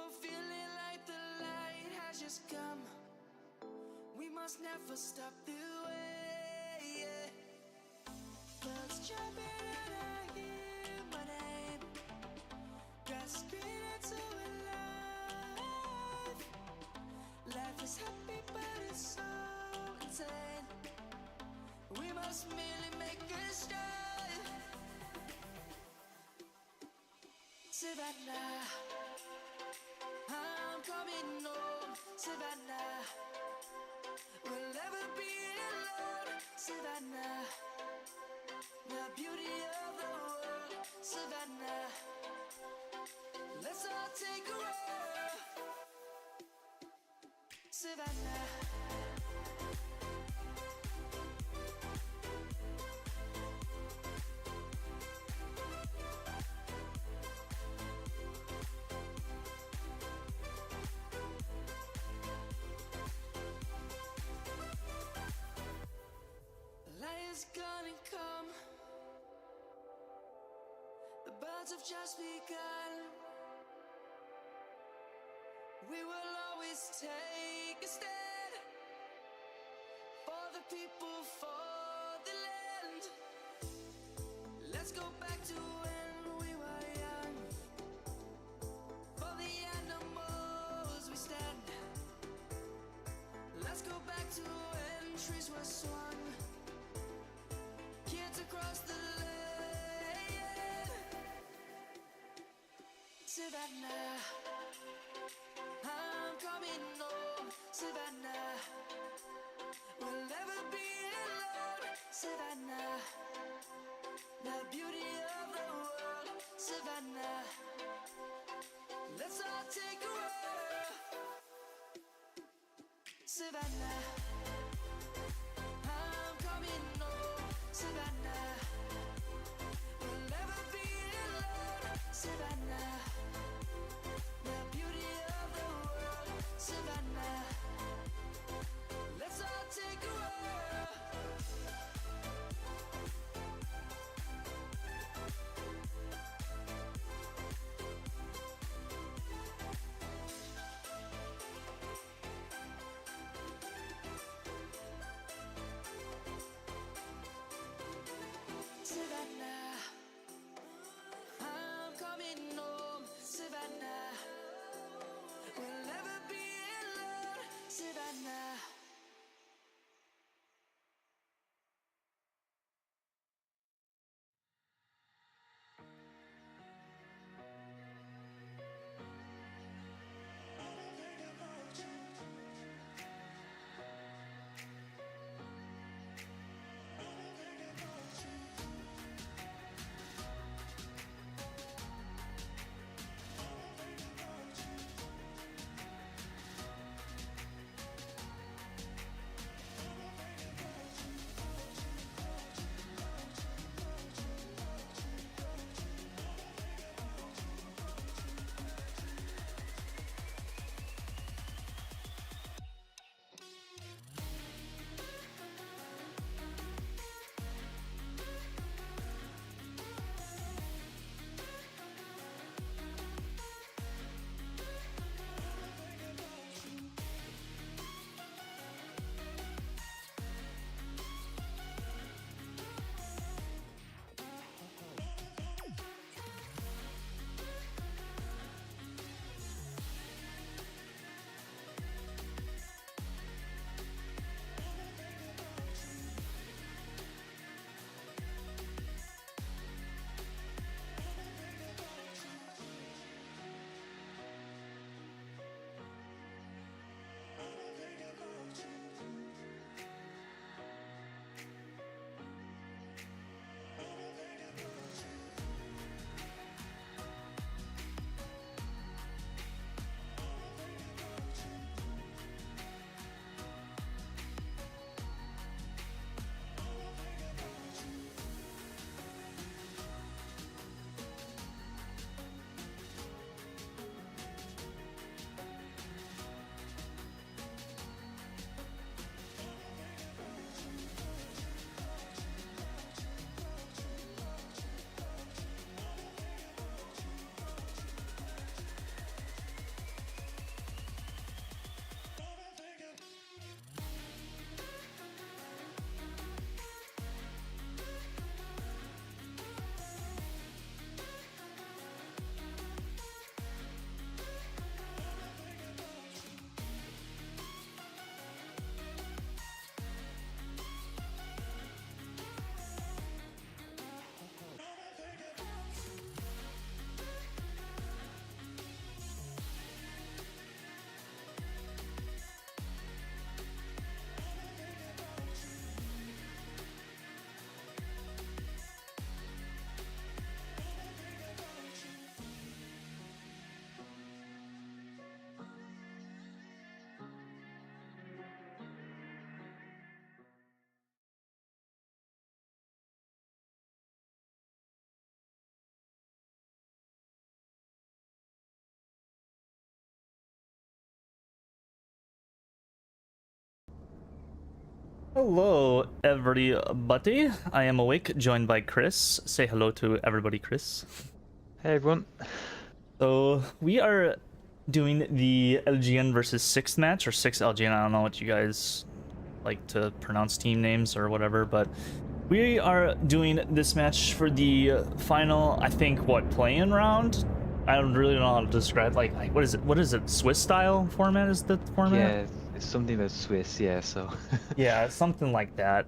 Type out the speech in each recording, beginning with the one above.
we're feeling like the light has just come. We must never stop the way, yeah. Birds jumping and I hear my name. Grasping into life. Life is happy but it's so insane. We must merely make a start. Savannah, I'm coming home. Savannah, we'll never be alone. Savannah, the beauty of the world. Savannah, let's all take a walk. Savannah, light is gonna come. The birds have just begun. We will always take a stand for the people, for the land. Let's go back to when we were young. For the animals we stand. Let's go back to when trees were swung. Kids across the land. Savannah, I'm coming home. Savannah, we'll never be alone. Savannah, the beauty of the world. Savannah, let's all take a walk. Savannah, I'm coming home. Savannah, we'll never be alone. Savannah, the beauty of the world. Savannah, let's all take a walk. Savannah, I'm coming home. Savannah, we'll never be alone. Savannah. Hello, everybody. I am awake, joined by Chris. Say hello to everybody, Chris. Hey everyone. So we are doing the LGN versus sixth match, or six LGN. I don't know what you guys like to pronounce team names or whatever, but we are doing this match for the final. I think what play-in round. I don't really know how to describe. Like what is it? What is it? Swiss style format is the format? Yeah, it's something about Swiss, yeah, so Yeah, something like that.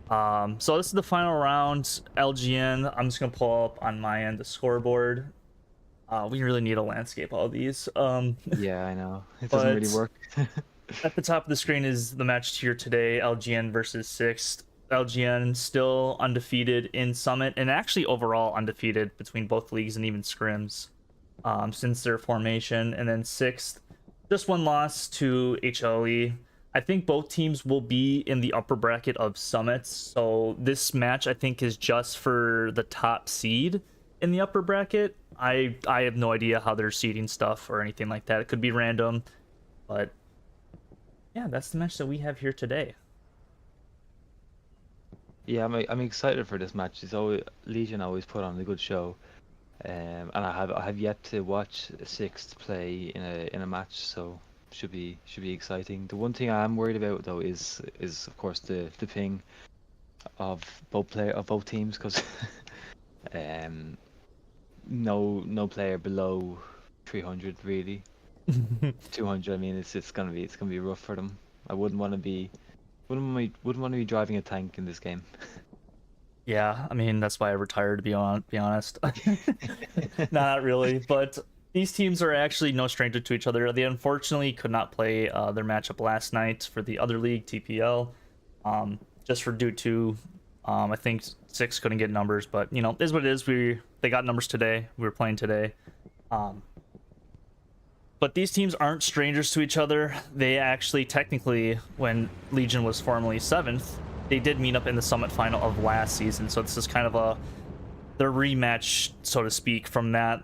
So this is the final round. LGN. I'm just gonna pull up on my end the scoreboard. We really need a landscape all these. yeah, I know. It doesn't really But work. at the top of the screen is the match here today: LGN versus Sixth. LGN still undefeated in Summit, and actually overall undefeated between both leagues and even scrims since their formation. And then Sixth, just one loss to HLE. I think both teams will be in the upper bracket of Summits. So this match, I think, is just for the top seed in the upper bracket. I have no idea how they're seeding stuff or anything like that. It could be random, but yeah, that's the match that we have here today. Yeah, I'm excited for this match. It's always Legion always put on a good show. And I have yet to watch Sixth play in a match, so should be exciting. The one thing I am worried about though is of course the ping of both teams because um no player below 300 really. 200. I mean, it's gonna be rough for them. I wouldn't want to be driving a tank in this game. Yeah, I mean that's why I retired to be honest. Not really, but these teams are actually no stranger to each other. They unfortunately could not play their matchup last night for the other league, TPL, just for due to I think six couldn't get numbers, but you know, is what it is. They got numbers today. We were playing today. Um, but these teams aren't strangers to each other. They actually, technically, when Legion was formerly seventh, they did meet up in the Summit final of last season. So this is kind of the rematch, so to speak, from that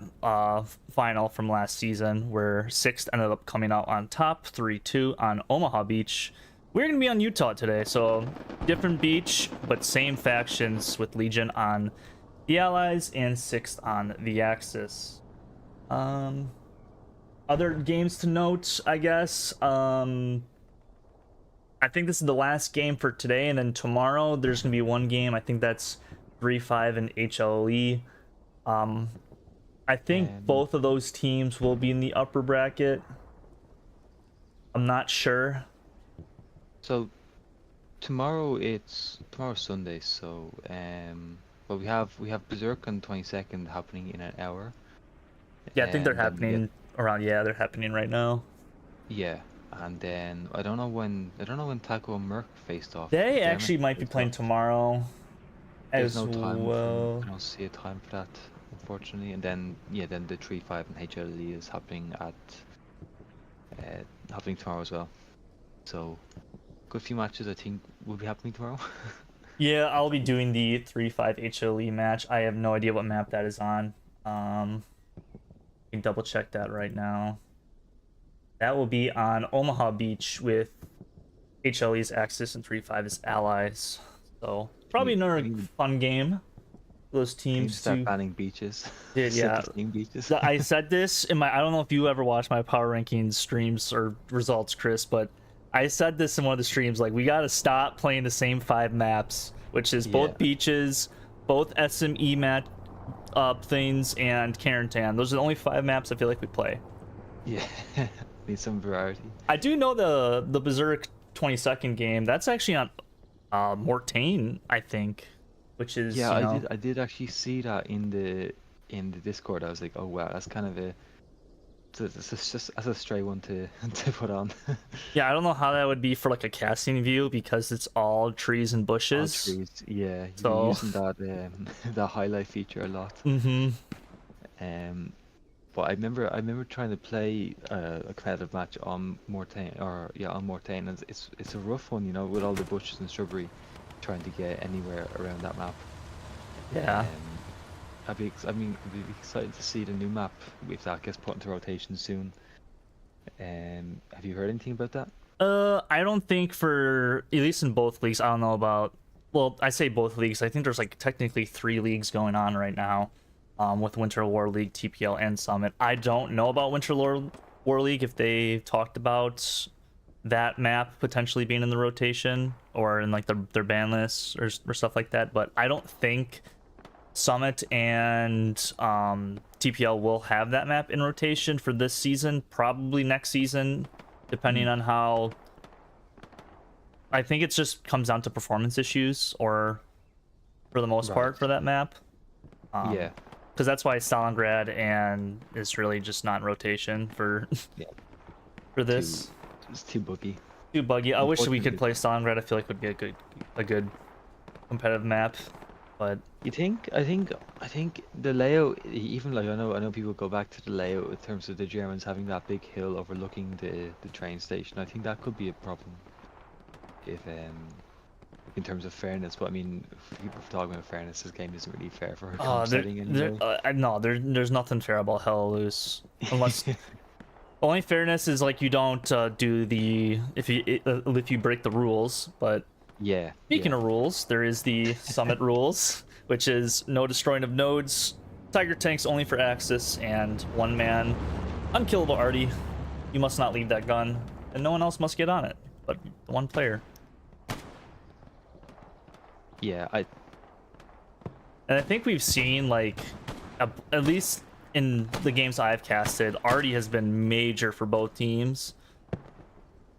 final from last season, where sixth ended up coming out on top, 3-2 on Omaha Beach. We're gonna be on Utah today, so different beach, but same factions with Legion on the Allies and sixth on the Axis. Um, Other games to note, I guess. I think this is the last game for today, and then tomorrow there's gonna be one game. I think that's 3-5 and HLE. Um, I think Um, both of those teams will be in the upper bracket. I'm not sure. so tomorrow's Sunday, so but we have Berserk on 22nd happening in an hour, Yeah, I think they're and then we get happening around. Yeah, they're happening right now. yeah, and then I don't know when Taco and Merc faced off. They They haven't actually might be faced playing off. tomorrow There's as no time from I well. don't see a time for that, unfortunately. And then yeah, then the 3-5 and HLE is happening tomorrow as well. So good few matches I think will be happening tomorrow. Yeah, I'll be doing the 3-5 HLE match. I have no idea what map that is on. You can double check that right now. That will be on Omaha Beach with HLE's Axis and 3-5 is Allies. So probably We another need, fun game for those we need to teams start to. banning beaches. Did Sick yeah. of seeing beaches. I said this in my. I don't know if you ever watched my power rankings streams or results, Chris, but I said this in one of the streams. Like we got to stop playing the same five maps, which is Yeah, both beaches, both SME map things, and Carentan. Those are the only five maps I feel like we play. yeah. Need some variety. I do know the Berserk 22nd game. That's actually on Mortain, I think, which is Yeah, you know. I did actually see that in the Discord. I was like, oh wow, that's kind of it's just that's a stray one to to put on. Yeah, I don't know how that would be for like a casting view because it's all trees and All bushes. trees. Yeah, you'd be So, using that that highlight feature a lot. mm-hmm. Um, but I remember trying to play a competitive match on Mortain or yeah on Mortain. And it's a rough one, with all the bushes and shrubbery, trying to get anywhere around that map. Yeah. Um, I'd be excited to see the new map if that gets put into rotation soon. Have you heard anything about that? I don't think for at least in both leagues. I don't know about. Well, I say both leagues. I think there's like technically 3 leagues going on right now, with Winter War League, TPL, and Summit. I don't know about War League if they talked about that map potentially being in the rotation or in like their ban lists or stuff like that. But I don't think Summit and TPL will have that map in rotation for this season. Probably next season, depending on how. I think it just comes down to performance issues, or for the most part for that map. Yeah. Because that's why Stalingrad and is really just not in rotation for for this. It's too buggy. Too buggy. I wish we could Unfortunately. play Stalingrad. I feel like would be a good competitive map, but You think? I think the layout, even like I know people go back to the layout in terms of the Germans having that big hill overlooking the train station. I think that could be a problem if in terms of fairness. But I mean, if people talking about fairness, this game isn't really fair for a comp setting anyway. no, there's nothing fair about Hell Loose unless. Only fairness is like you don't do the if you break the rules. But Yeah. speaking of rules, there is the Summit rules, which is no destroying of nodes, Tiger tanks only for Axis, and 1 man unkillable arty. You must not leave that gun, and no one else must get on it, but 1 player. Yeah, And I think we've seen like at least in the games I've casted, arty has been major for both teams.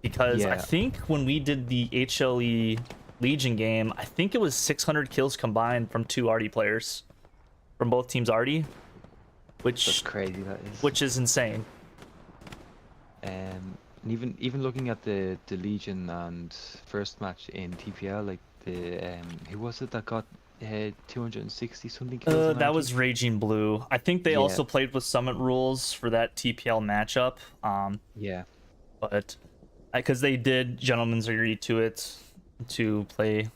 Because I Yeah. think when we did the HLE Legion game, I think it was 600 kills combined from 2 arty players from both teams arty, that's which crazy. That is. which is insane. And even looking at the Legion and first match in TPL, like the who was it that got 260 something kills? That was Raging Blue. I think they Yeah. also played with Summit rules for that TPL matchup. Yeah. But because they did gentlemen's agree to it to play,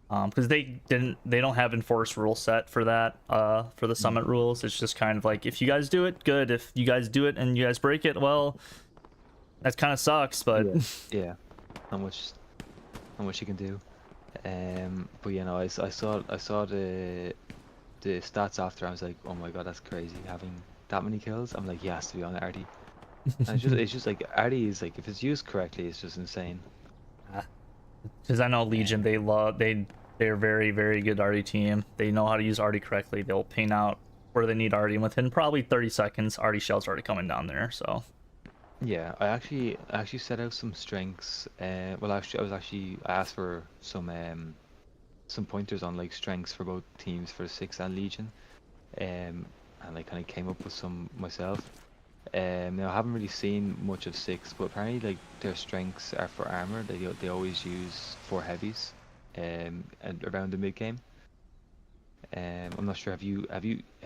because they don't have enforced rule set for that for the Summit rules. It's just kind of like, if you guys do it, good. If you guys do it and you guys break it, well, that kind of sucks. But Yeah. Not much you can do. But you know, I saw the stats after. I was like, oh my god, that's crazy having that many kills. I'm like, he has to be on Arty. And it's just like Arty is like, if it's used correctly, it's just insane. because I know Legion, they're very, very good arty team. They know how to use arty correctly. They'll ping out where they need arty, and within probably 30 seconds, arty shells already coming down there. So Yeah, I actually set out some strengths. Well, I asked for some pointers on like strengths for both teams for 6 and Legion, and I kind of came up with some myself. Now I haven't really seen much of 6, but apparently like their strengths are for armor. They always use 4 heavies, and around the mid game. I'm not sure. Have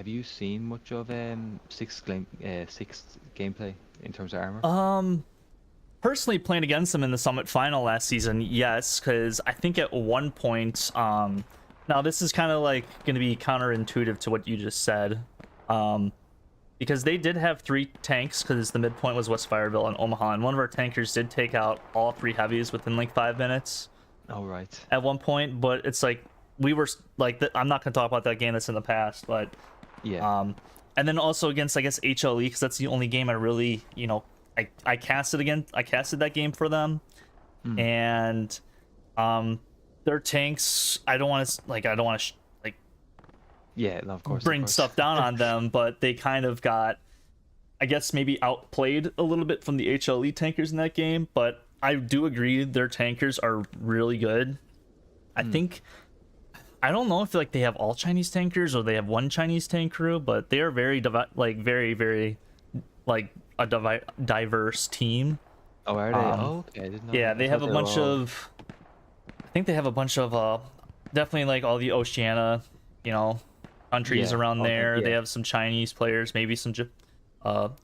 you seen much of 6 gameplay in terms of armor? Personally, playing against them in the Summit final last season, yes, because I think at one point, now this is kind of like going to be counterintuitive to what you just said, because they did have 3 tanks, because the midpoint was West Fireville and Omaha, and one of our tankers did take out all 3 heavies within like 5 minutes. Oh right. At one point, but it's like we were like, I'm not going to talk about that game that's in the past, but Yeah. and then also against, I guess, HLE, because that's the only game I really, I casted that game for them. And their tanks, I don't want to Yeah, no, of course. bring of course. stuff down on them, but they kind of got, I guess, maybe outplayed a little bit from the HLE tankers in that game. But I do agree their tankers are really good. I think, I don't know if like they have all Chinese tankers or they have 1 Chinese tank crew, but they are very very, very like a diverse team. Oh, are they? Oh, okay. I didn't know. Yeah, that. they I have thought a were bunch all- of, I think they have a bunch of definitely like all the Oceania, countries Yeah, around okay, there. They yeah. have some Chinese players, maybe some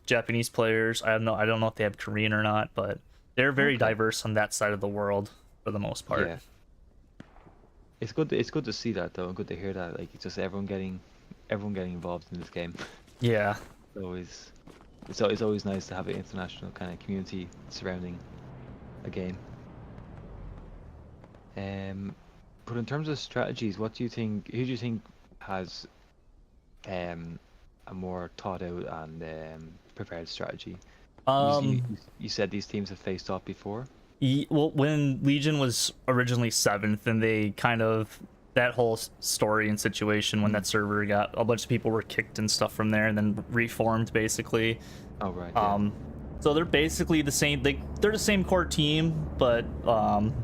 Japanese players. I don't know if they have Korean or not, but they're very Okay. diverse on that side of the world for the most part. Yeah. It's good. It's good to see that though. And good to hear that. Like, it's just everyone getting involved in this game. Yeah. It's always nice to have an international kind of community surrounding a game. But in terms of strategies, what do you think? Who do you think has a more thought out and prepared strategy? You said these teams have faced off before. Well, when Legion was originally 7th, and they kind of that whole story and situation when that server got a bunch of people were kicked and stuff from there, and then reformed basically. Oh right. Yeah. So they're basically the same. They're the same core team, but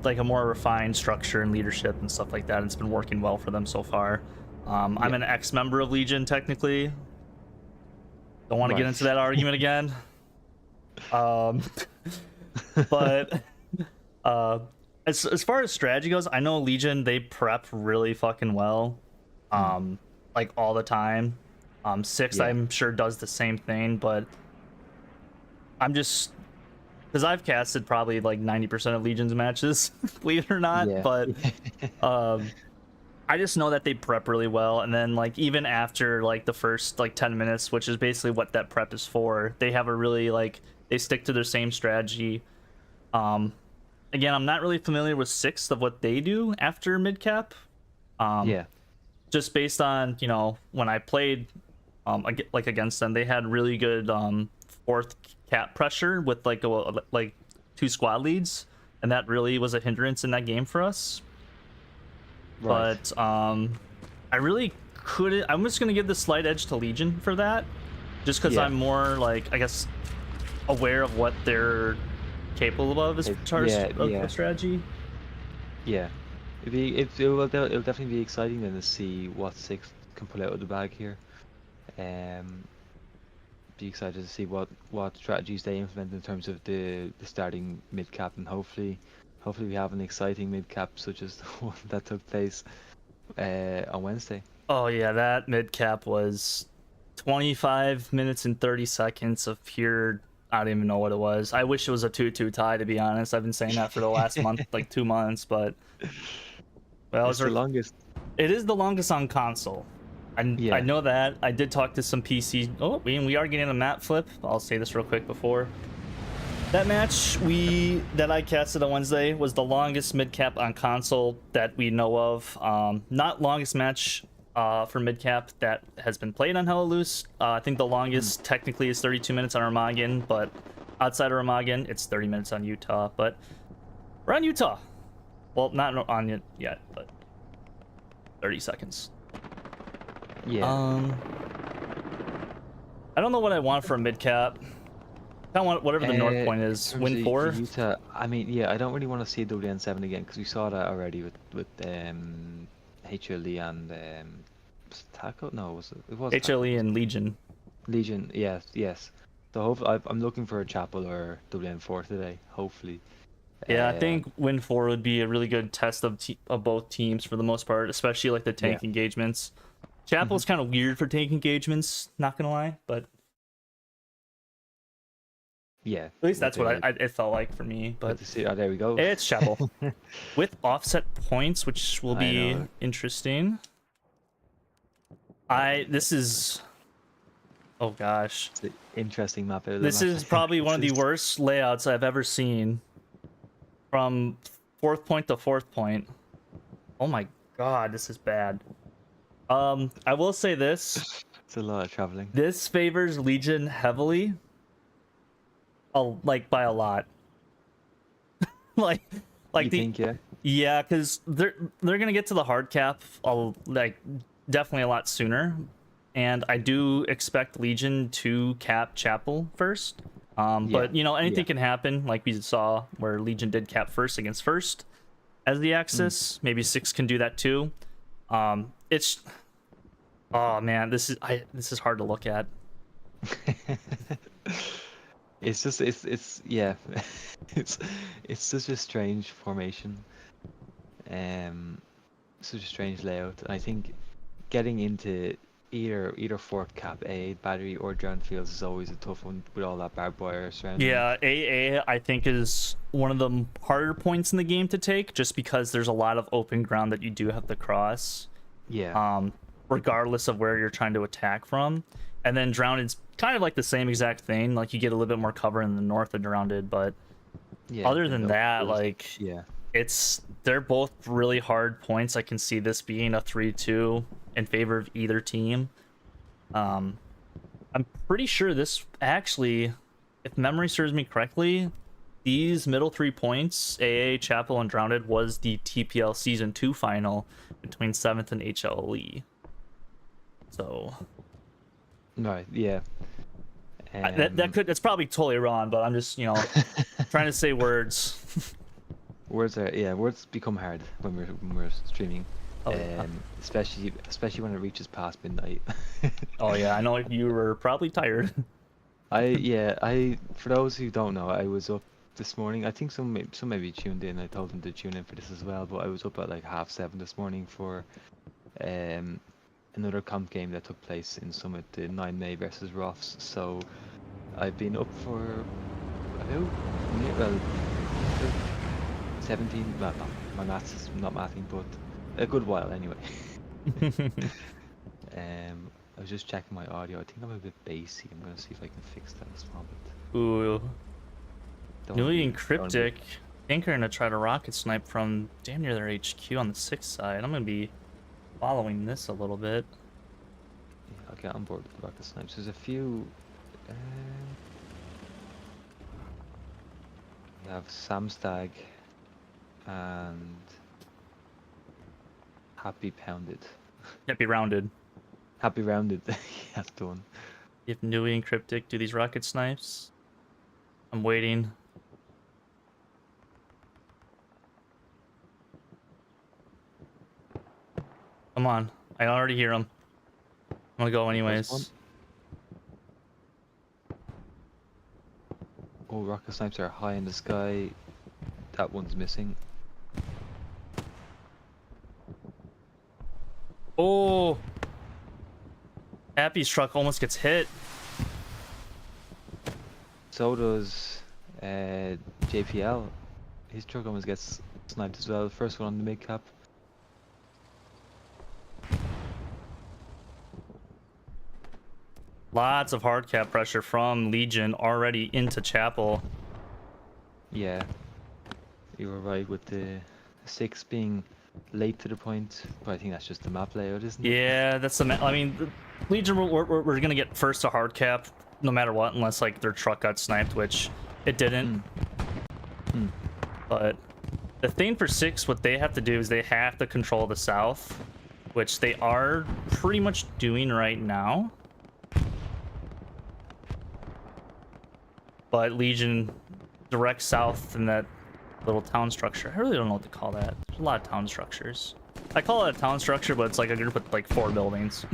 like a more refined structure and leadership and stuff like that. And it's been working well for them so far. I'm an ex-member of Legion technically. Don't want to get into that argument again. But as far as strategy goes, I know Legion, they prep really fucking well, like all the time. Six, I'm sure, does the same thing, but I'm just, because I've casted probably like 90% of Legion's matches, believe it or not. But I just know that they prep really well, and then like even after like the first like 10 minutes, which is basically what that prep is for, they have a really like, they stick to their same strategy. Again, I'm not really familiar with Sixth of what they do after Midcap. Just based on, you know, when I played like against them, they had really good fourth cap pressure with like like 2 squad leads, and that really was a hindrance in that game for us. But I really couldn't. I'm just gonna give the slight edge to Legion for that, just because I'm more like, I guess, aware of what they're capable of as far as strategy. It'll definitely be exciting then to see what Six can pull out of the bag here. Be excited to see what strategies they implement in terms of the starting mid cap, and hopefully we have an exciting mid cap such as the one that took place on Wednesday. Oh yeah, that mid cap was 25 minutes and 30 seconds of pure, I don't even know what it was. I wish it was a 2-2 tie, to be honest. I've been saying that for the last month, like 2 months, but well, it's the longest. It is the longest on console. I know that. I did talk to some PC. Oh, we are getting a map flip. I'll say this real quick before. That match that I casted on Wednesday was the longest mid-cap on console that we know of. Not longest match for mid-cap that has been played on Hella Loose. I think the longest technically is 32 minutes on Armageddon, but outside of Armageddon, it's 30 minutes on Utah. But we're on Utah. Well, not on it yet, but 30 seconds. Yeah. I don't know what I want for a mid-cap. I want whatever the north point is. Win 4. Utah, I mean, I don't really want to see WN 7 again because we saw that already with HLE and was it Taco? No, it was HLE and Legion. Legion, yes. So I'm looking for a Chapel or WN 4 today. Hopefully. Yeah, I think Win 4 would be a really good test of both teams for the most part, especially like the tank engagements. Chapel's kind of weird for tank engagements, not gonna lie, but yeah, at least that's what it felt like for me. But there we go. It's Chapel with offset points, which will be interesting. This is, oh gosh, it's an interesting map. This is probably one of the worst layouts I've ever seen. From 4th point to 4th point. Oh my god, this is bad. I will say this. It's a lot of traveling. This favors Legion heavily. Like by a lot. like you think, yeah, because they're gonna get to the hard cap like definitely a lot sooner, and I do expect Legion to cap Chapel first. But you know, anything can happen, like we saw where Legion did cap first against first as the Axis. Maybe Six can do that too. It's, oh man, this is hard to look at. It's just it's such a strange formation, such a strange layout. I think getting into either Fort Cap A battery or Drown Fields is always a tough one with all that barbed wire surrounding. Yeah, AA I think is one of the harder points in the game to take, just because there's a lot of open ground that you do have to cross. Yeah. Regardless of where you're trying to attack from. And then Drowned's kind of like the same exact thing. Like you get a little bit more cover in the north of Drowned, but Yeah. Other than that, like yeah. they're both really hard points. I can see this being a 3-2 in favor of either team. I'm pretty sure this actually, if memory serves me correctly, these middle 3 points, AA, Chapel, and Drowned, was the TPL Season 2 final between 7th and HLE. So Right. Yeah. that's probably totally wrong, but I'm just trying to say words. Words become hard when we're streaming. Oh, yeah. Especially when it reaches past midnight. Oh yeah, I know you were probably tired. I for those who don't know, I was up this morning. I think some maybe tuned in. I told them to tune in for this as well, but I was up at like 7:30 this morning for another comp game that took place in Summit, the 9 May versus Rofs. So I've been up for about 17. Well, my maths is not mathing, but a good while anyway. I was just checking my audio. I think I'm a bit bassy. I'm gonna see if I can fix that a small bit. Ooh. Don't Newly wanna be- Cryptic. I think are gonna try to rocket snipe from damn near their HQ on the 6th side. I'm gonna be following this a little bit. Yeah, I'll get on board with the rocket snipes. There's a few. We have Samstag and Happy Pounded. Can't be rounded. Happy Rounded. That's the one. If Newly and Cryptic do these rocket snipes, I'm waiting. Come on, I already hear them. I'm gonna go anyways. Oh, rocket snipes are high in the sky. That one's missing. Oh, Happy's truck almost gets hit. So does JPL. His truck almost gets sniped as well. First one on the Midcap. Lots of hard cap pressure from Legion already into Chapel. Yeah, you were right with the 6 being late to the point, but I think that's just the map layout, isn't it? Yeah, that's the. I mean, Legion, we're gonna get first to hard cap no matter what, unless like their truck got sniped, which it didn't. But the thing for 6, what they have to do is they have to control the south, which they are pretty much doing right now. But Legion direct south in that little town structure. I really don't know what to call that. There's a lot of town structures. I call it a town structure, but it's like a group with like 4 buildings.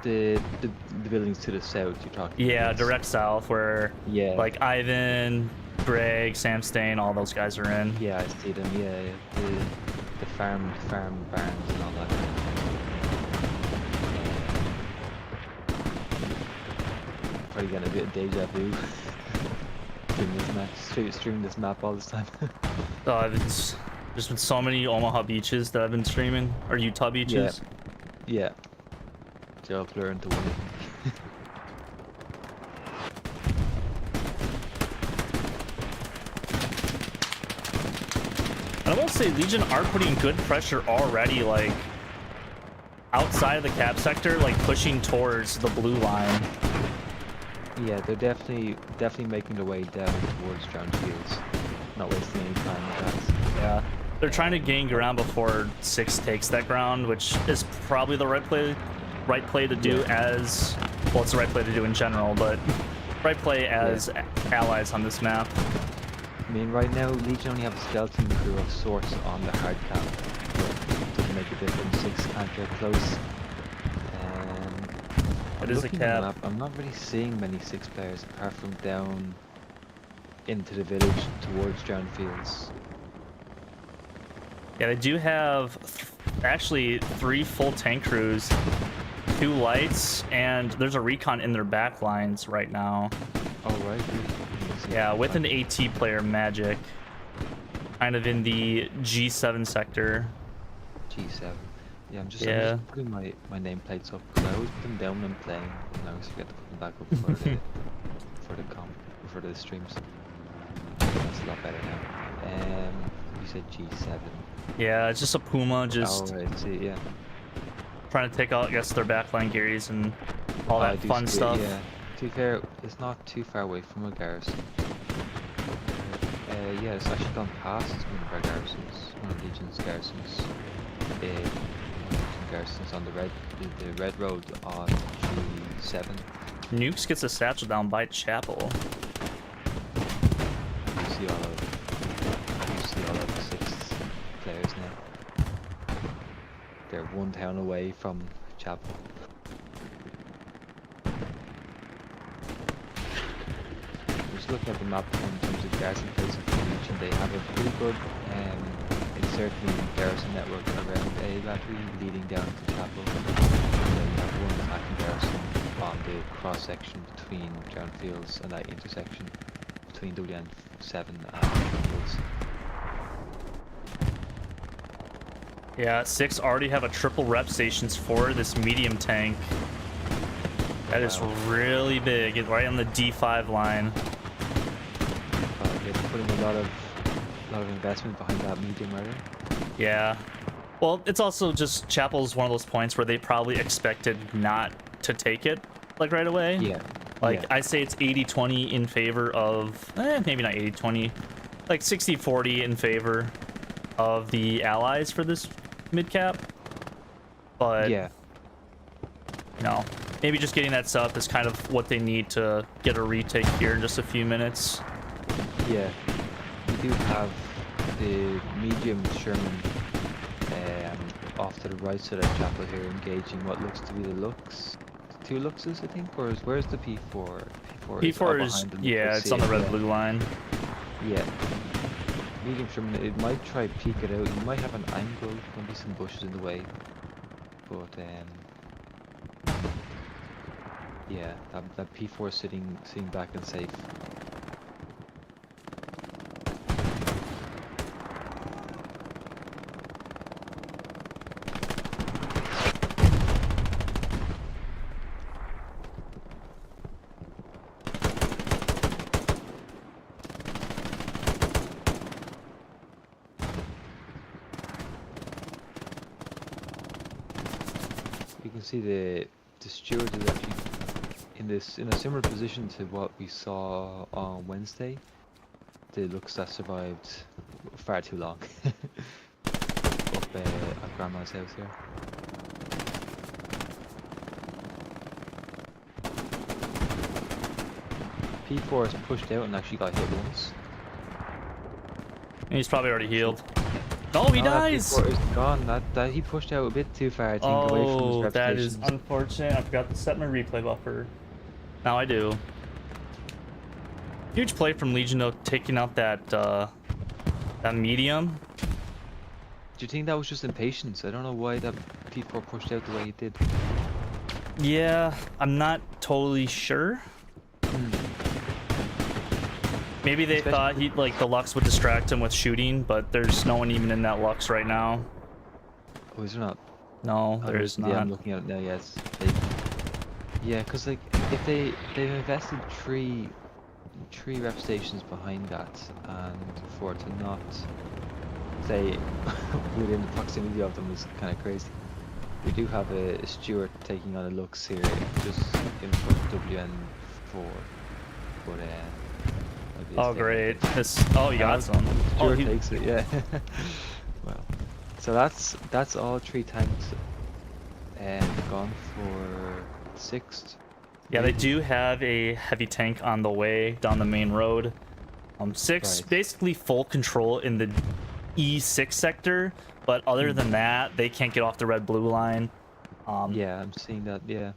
The buildings to the south you're talking Yeah, about. direct south where like Ivan, Greg, Sam Stain, all those guys are in. Yeah, I see them. Yeah, the farm barns and all that. Probably getting a bit of deja vu. Streaming this map all this time. There's been so many Omaha beaches that I've been streaming, or Utah beaches. Yeah. They're all blurring to one. And I will say Legion are putting good pressure already, like outside of the cap sector, like pushing towards the blue line. Yeah, they're definitely making their way down towards Drowned Fields. Not wasting any time with that. Yeah, they're trying to gain ground before 6 takes that ground, which is probably the right play to do as well. It's the right play to do in general, but right play as allies on this map. I mean, right now Legion only have a skeleton crew of sorts on the hard cap, but doesn't make a difference. 6 can't get close. It is a cap. I'm not really seeing many 6 players apart from down into the village towards Drowned Fields. Yeah, they do have actually 3 full tank crews, 2 lights, and there's a recon in their back lines right now. Oh, right. Yeah, with an AT player, Magic, kind of in the G7 sector. G7. Yeah, I'm just putting my nameplates up because I always put them down when I'm playing, and I always forget to put them back up for the for the streams. That's a lot better now. You said G7. Yeah, it's just a Puma, just Oh, right. See, yeah. trying to take out, I guess, their backline Garys and all I that do fun see it, stuff. yeah. To be fair, it's not too far away from a garrison. Yeah, it's actually gone past one of our garrisons, one of Legion's garrisons. Garrisons on the red road on G7. Nukes gets a satchel down by Chapel. You see all of the sixth players now. They're one town away from Chapel. Just looking at the map in terms of garrison places for the Legion, they have a pretty good encircling garrison network around A battery leading down to Chapel. And then you have one attacking garrison on the cross section between Drownfields and that intersection between WN7 and Woods. Yeah, 6 already have a triple rep stations for this medium tank. That is Wow. really big. It's right on the D5 line. They're putting a lot of investment behind that medium, right? Yeah. Well, it's also just Chapel's one of those points where they probably expected not to take it, like, right away. Yeah. Like, yeah. I say it's 80-20 in favor of... maybe not 80-20. Like, 60-40 in favor of the allies for this mid-cap. But, Yeah. you know, maybe just getting that set up is kind of what they need to get a retake here in just a few minutes. Yeah. We do have the medium Sherman off to the right side of Chapel here, engaging what looks to be the Lux. 2 Luxes, I think, or where's the P4? P4 is yeah, it's on the red-blue line. Yeah. Medium Sherman, it might try peek it out. You might have an angle, maybe some bushes in the way. But yeah, that P4 sitting back and safe. You can see the steward is actually in a similar position to what we saw on Wednesday. The Lux that survived far too long up at Grandma's house here. P4 is pushed out and actually got hit once. And he's probably already healed. Oh, he dies! That P4 is gone. That he pushed out a bit too far, I think, away from his Oh, rep that is stations. unfortunate. I forgot to set my replay buffer. Now I do. Huge play from Legion, though, taking out that that medium. Do you think that was just impatience? I don't know why that P4 pushed out the way he did. Yeah, I'm not totally sure. Maybe they thought the Lux would distract him with shooting, but there's no one even in that Lux right now. Oh, is there not? No, there is not. Yeah, I'm looking at it now. Yes. Yeah, because like if they've invested three rep stations behind that, and for it to not stay within the proximity of them is kind of crazy. We do have a Stewart taking on a Lux here, just in front of WN4, but oh great! Oh, you got some. Stewart takes it, yeah. Well, so that's all 3 tanks gone for 6th. Yeah, they do have a heavy tank on the way down the main road. 6 Right. basically full control in the E6 sector, but other than that, they can't get off the red-blue line. Yeah, I'm seeing that. Yeah.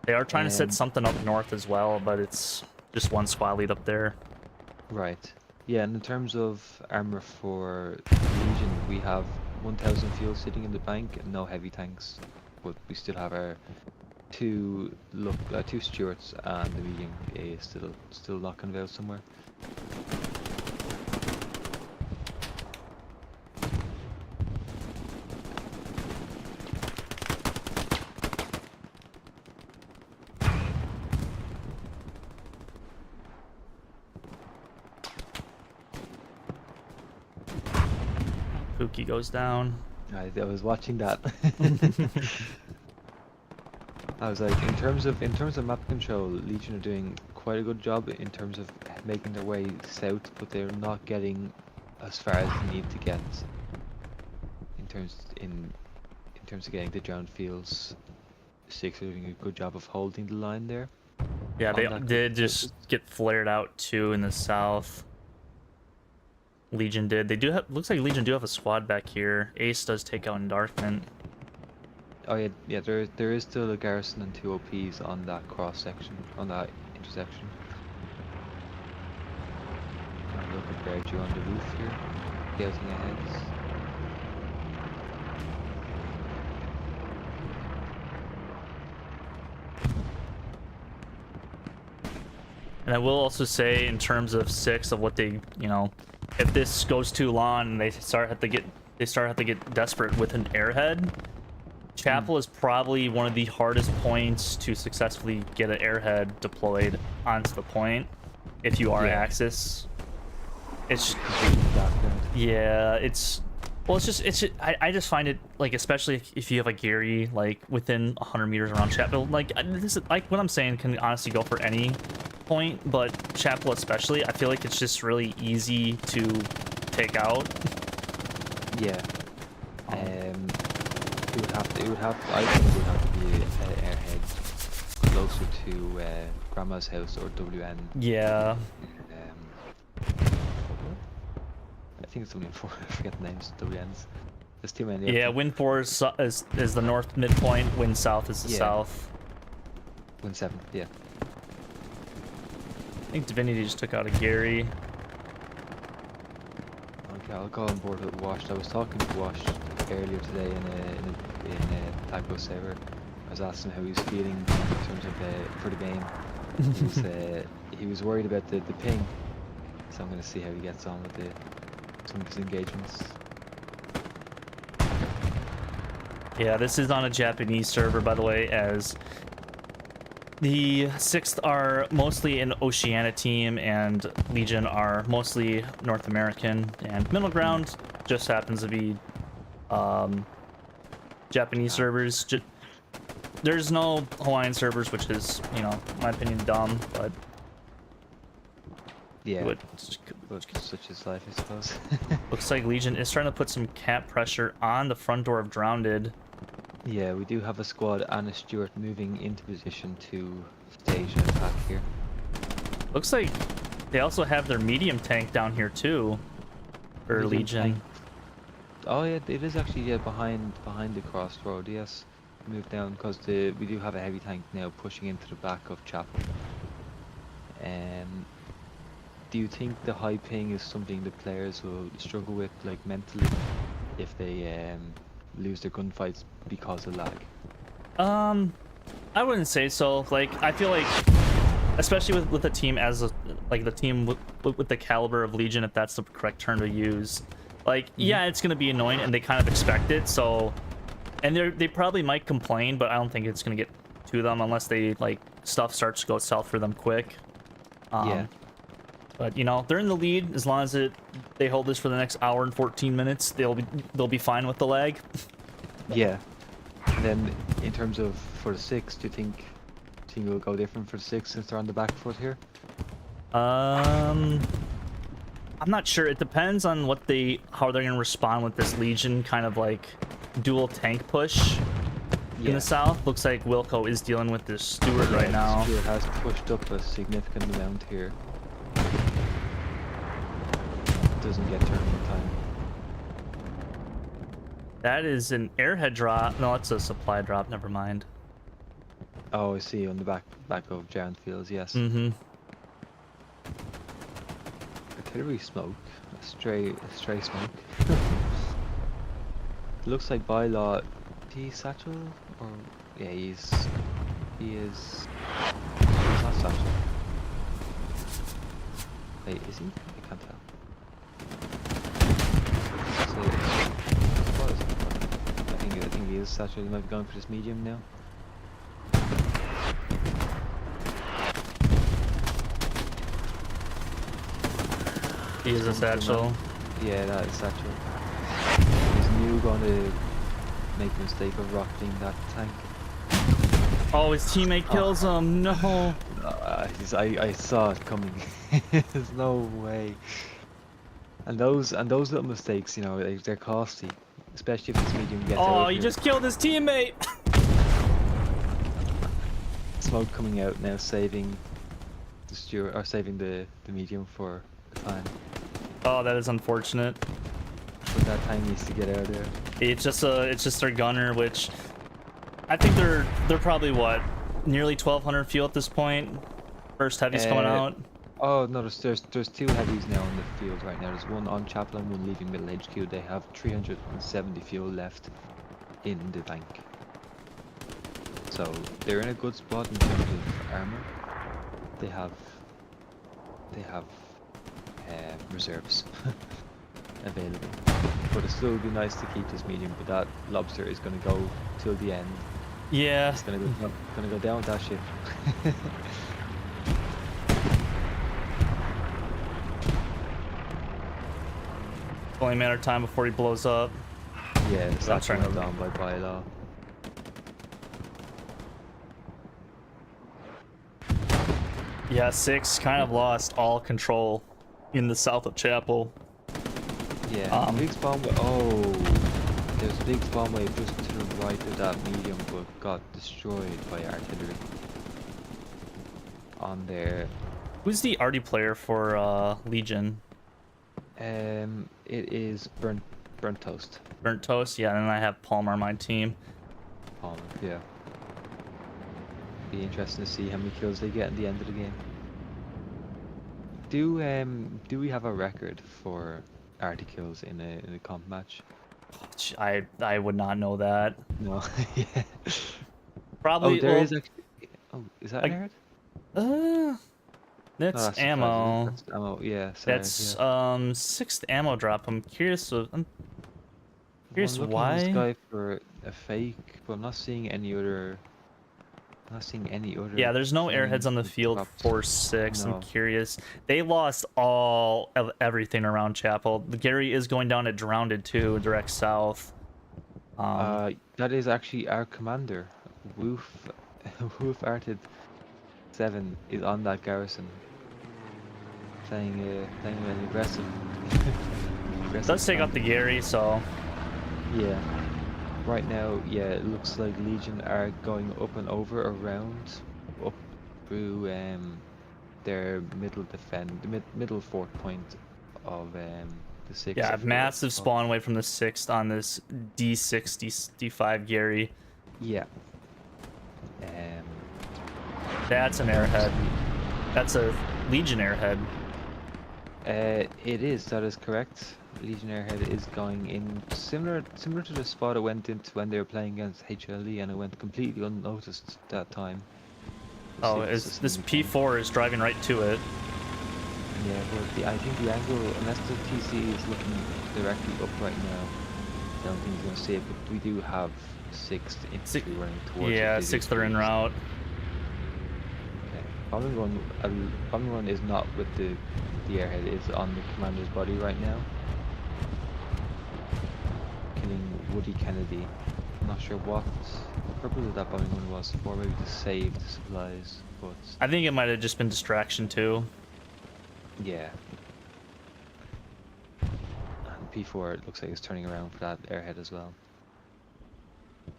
They are trying to set something up north as well, but it's just one squad lead up there. Right. Yeah, and in terms of armor for Legion, we have 1,000 fuel sitting in the bank and no heavy tanks, but we still have our two Stewarts and the medium A still knocking about somewhere. Dookie goes down. I was watching that. I was like, in terms of map control, Legion are doing quite a good job in terms of making their way south, but they're not getting as far as they need to get in terms of getting the drowned fields. Six are doing a good job of holding the line there. Yeah, they on that did good just get flared out too in the south. Legion did. They do have. Looks like Legion do have a squad back here. Ace does take out Endarkment. Oh yeah, yeah. There is still a garrison and 2 OPs on that cross section, on that intersection. Trying to look at Berger on the roof here, scouting ahead. And I will also say, in terms of six, of what they, you know, if this goes too long and they start have to get desperate with an airhead, Chapel is probably one of the hardest points to successfully get an airhead deployed onto the point if you are Axis. It's yeah, it's well, it's just I just find it, like, especially if you have a Gary like within 100 meters around Chapel, like this is like what I'm saying can honestly go for any point, but Chapel especially, I feel like it's just really easy to take out. Yeah. It would have I think it would have to be an airhead closer to Grandma's house or WN. Yeah. I think it's WN4. I forget the names. WNs. There's too many. Yeah, Win 4 is the north midpoint. Win South is the south. Win 7. Yeah. I think Divinity just took out a Gary. Okay, I'll go on board with Washed. I was talking to Washed earlier today in a Taco server. I was asking how he's feeling in terms of for the game. He was worried about the ping, so I'm going to see how he gets on with some of his engagements. Yeah, this is on a Japanese server, by the way, as the 6th are mostly an Oceania team and Legion are mostly North American, and middle ground just happens to be Japanese servers. There's no Hawaiian servers, which is, you know, in my opinion, dumb, but yeah, such is life, I suppose. Looks like Legion is trying to put some cap pressure on the front door of Drowned. Yeah, we do have a squad and a Stewart moving into position to stage an attack here. Looks like they also have their medium tank down here too, for Legion. Tank. Oh yeah, it is actually behind the crossroad. Yes, move down because we do have a heavy tank now pushing into the back of Chapel. Do you think the high ping is something the players will struggle with, like mentally, if they lose their gunfights because of lag? I wouldn't say so. Like, I feel like, especially with a team like the team with the caliber of Legion, if that's the correct term to use, like, yeah, it's gonna be annoying, and they kind of expect it. So, and they probably might complain, but I don't think it's gonna get to them unless they, like, stuff starts to go south for them quick. Yeah. But, you know, they're in the lead. As long as they hold this for the next hour and 14 minutes, they'll be fine with the lag. Yeah. And then in terms of for the 6, do you think it will go different for the 6 since they're on the back foot here? I'm not sure. It depends on how they're gonna respond with this Legion kind of like dual tank push in the south. Looks like Wilco is dealing with this Stewart right now. Stewart has pushed up a significant amount here. Doesn't get turned in time. That is an airhead drop. No, it's a supply drop. Never mind. Oh, I see, on the back of Giant Fields, yes. Mm-hmm. Artillery smoke. A stray smoke. Looks like Bylaw. Is he Satchel? Or yeah, he is. He's not Satchel. Wait, is he? I can't tell. I think he is Satchel. He might be going for this medium now. He is a Satchel. Yeah, that is Satchel. to make the mistake of rocketing that tank. Oh, his teammate kills him. No. I saw it coming. There's no way. And those little mistakes, you know, they're costly, especially if this medium gets Oh, out he here. just killed his teammate. Smoke coming out now, saving the Stewart or saving the medium for the time. Oh, that is unfortunate. But that time needs to get out of there. It's just their gunner, which I think they're probably what, nearly 1,200 fuel at this point. First heavy's coming out. Oh no, there's two heavies now in the field right now. There's one on Chapel and one leaving Middle HQ. They have 370 fuel left in the bank. So they're in a good spot in terms of armor. They have reserves available. But it still would be nice to keep this medium. But that lobster is going to go till the end. Yeah. It's gonna go down with that ship. Only a matter of time before he blows up. Yeah, it's I'm trying actually to- down by bylaw. Yeah, 6 kind of lost all control in the south of Chapel. Yeah, big spawn wave. Oh, there's a big spawn wave just to the right of that medium, but got destroyed by artillery. On there, Who's the arty player for Legion? it is burnt toast. Burnt Toast? Yeah, and then I have Palmer on my team. Yeah. Be interesting to see how many kills they get at the end of the game. Do we have a record for arty kills in a comp match? I would not know that. No. Yeah. Probably. Oh, there well, is actually. Oh, is that an Arid? That's No, that's ammo. That's ammo. Yeah. Sorry, That's yeah. 6th ammo drop. I'm curious. I'm curious Well, I'm looking at this why. guy for a fake, but I'm not seeing any other. I'm not seeing any other. Yeah, there's no flames airheads on the that field dropped. for 6. No. I'm curious. They lost all of everything around Chapel. The Gary is going down at Drowned too, direct south. That is actually our commander, Woof. Woof Arted 7 is on that garrison. Playing an aggressive. Does take out the Gary, so Yeah. Right now, yeah, it looks like Legion are going up and over around, up through their middle middle fort point of the 6th. yeah, massive spawn away from the 6th on this D6, D5 Gary. Yeah. That's an airhead. That's a Legion airhead. It is. That is correct. Legion Airhead is going in similar to the spot it went into when they were playing against HLE, and it went completely unnoticed that time. Oh, this P4 is driving right to it. Yeah, but I think the angle, unless the TC is looking directly up right now, I don't think he's going to see it. But we do have 6th infantry running towards. Yeah, it. 6th are en route. Okay. Bombing run is not with the airhead. It's on the commander's body right now. Killing Woody Kennedy. I'm not sure what the purpose of that bombing run was for, maybe to save the supplies, but I think it might have just been distraction too. yeah. And P4 it looks like it's turning around for that airhead as well.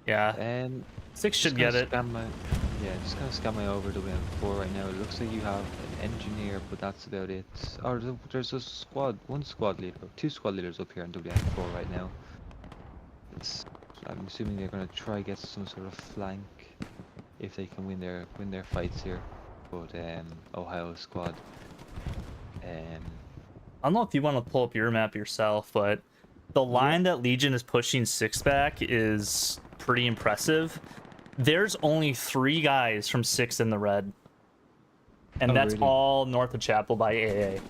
Yeah, 6 should get it. Just gonna scan my over the WM4 right now. It looks like you have an engineer, but that's about it. Oh, there's a squad, two squad leaders up here in WM4 right now. I'm assuming they're gonna try get some sort of flank if they can win their fights here. But Ohio squad. I don't know if you want to pull up your map yourself, but the line that Legion is pushing 6 back is pretty impressive. There's only 3 guys from 6 in the red. And that's really? all north of Chapel by AA.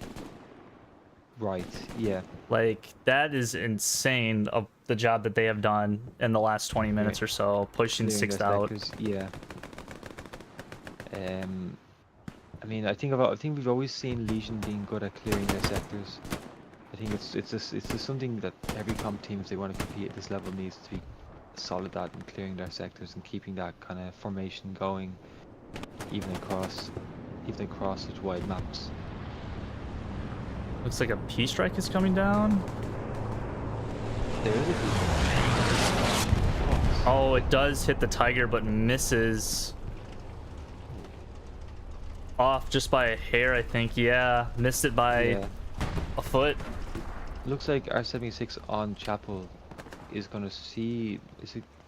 Right, yeah. Like, that is insane of the job that they have done in the last 20 minutes or so, pushing Clearing 6 their out. sectors, yeah. I mean, I think we've always seen Legion being good at clearing their sectors. I think it's just something that every comp team, if they want to compete at this level, needs to be solid at, and clearing their sectors and keeping that kind of formation going, even across such wide maps. Looks like a P strike is coming down. There is a Oh, it does hit the Tiger, but misses. Off just by a hair, I think. Yeah, missed it by yeah. a foot. Looks like R76 on Chapel is gonna see.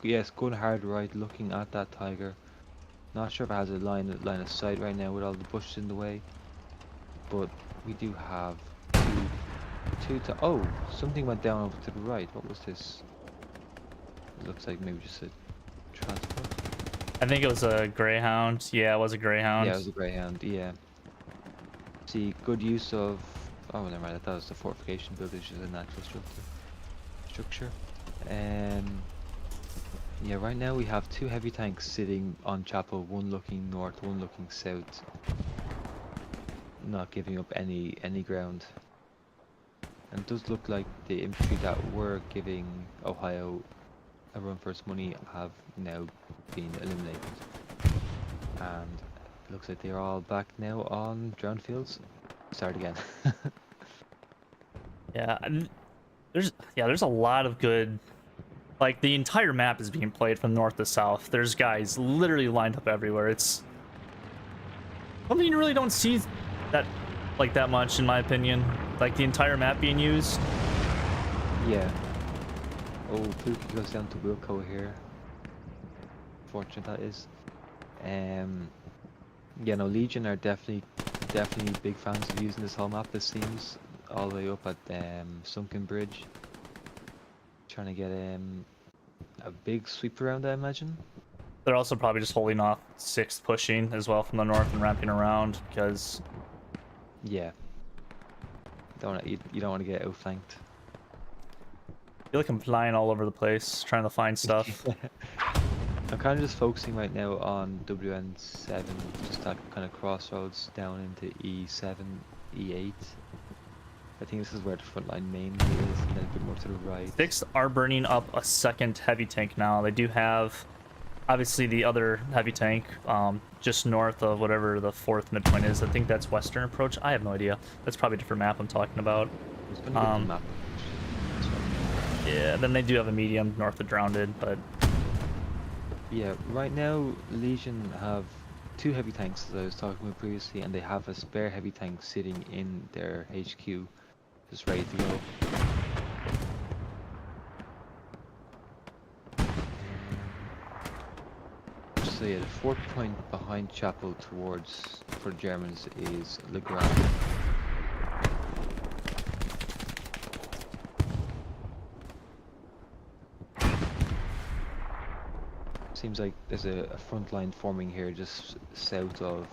Yes, going hard right, looking at that Tiger. Not sure if it has a line of sight right now with all the bushes in the way, but we do have oh, something went down over to the right. What was this? It looks like maybe just a transport. I think it was a Greyhound. Yeah, it was a Greyhound. Yeah, it was a Greyhound. Yeah. See, good use of. Oh, never mind. I thought it was the fortification build, which is a natural structure. Yeah, right now we have 2 heavy tanks sitting on Chapel, one looking north, one looking south. Not giving up any ground. And it does look like the infantry that were giving Ohio a run for its money have now been eliminated. And it looks like they're all back now on drowned fields. Start again. Yeah, there's a lot of good. Like, the entire map is being played from north to south. There's guys literally lined up everywhere. It's something you really don't see that much, in my opinion. Like, the entire map being used. Yeah. Oh, Pookie goes down to Wilco here. Fortunate that is. Yeah, no, Legion are definitely big fans of using this whole map. This seems all the way up at Sunken Bridge. Trying to get a big sweep around, I imagine. They're also probably just holding off 6th pushing as well from the north and ramping around, because yeah, you don't want to get outflanked. I feel like I'm flying all over the place trying to find stuff. I'm kind of just focusing right now on WN7, just that kind of crossroads down into E7, E8. I think this is where the front line mainly is, and then a bit more to the right. 6th are burning up a 2nd heavy tank now. They do have, obviously, the other heavy tank just north of whatever the 4th midpoint is. I think that's Western Approach. I have no idea. That's probably a different map I'm talking about. It's been a good map. Yeah, then they do have a medium north of Drowned, but Yeah, right now Legion have 2 heavy tanks, as I was talking about previously, and they have a spare heavy tank sitting in their HQ, just ready to go. So yeah, the 4th point behind Chapel for the Germans is Legrand. Seems like there's a front line forming here just south of,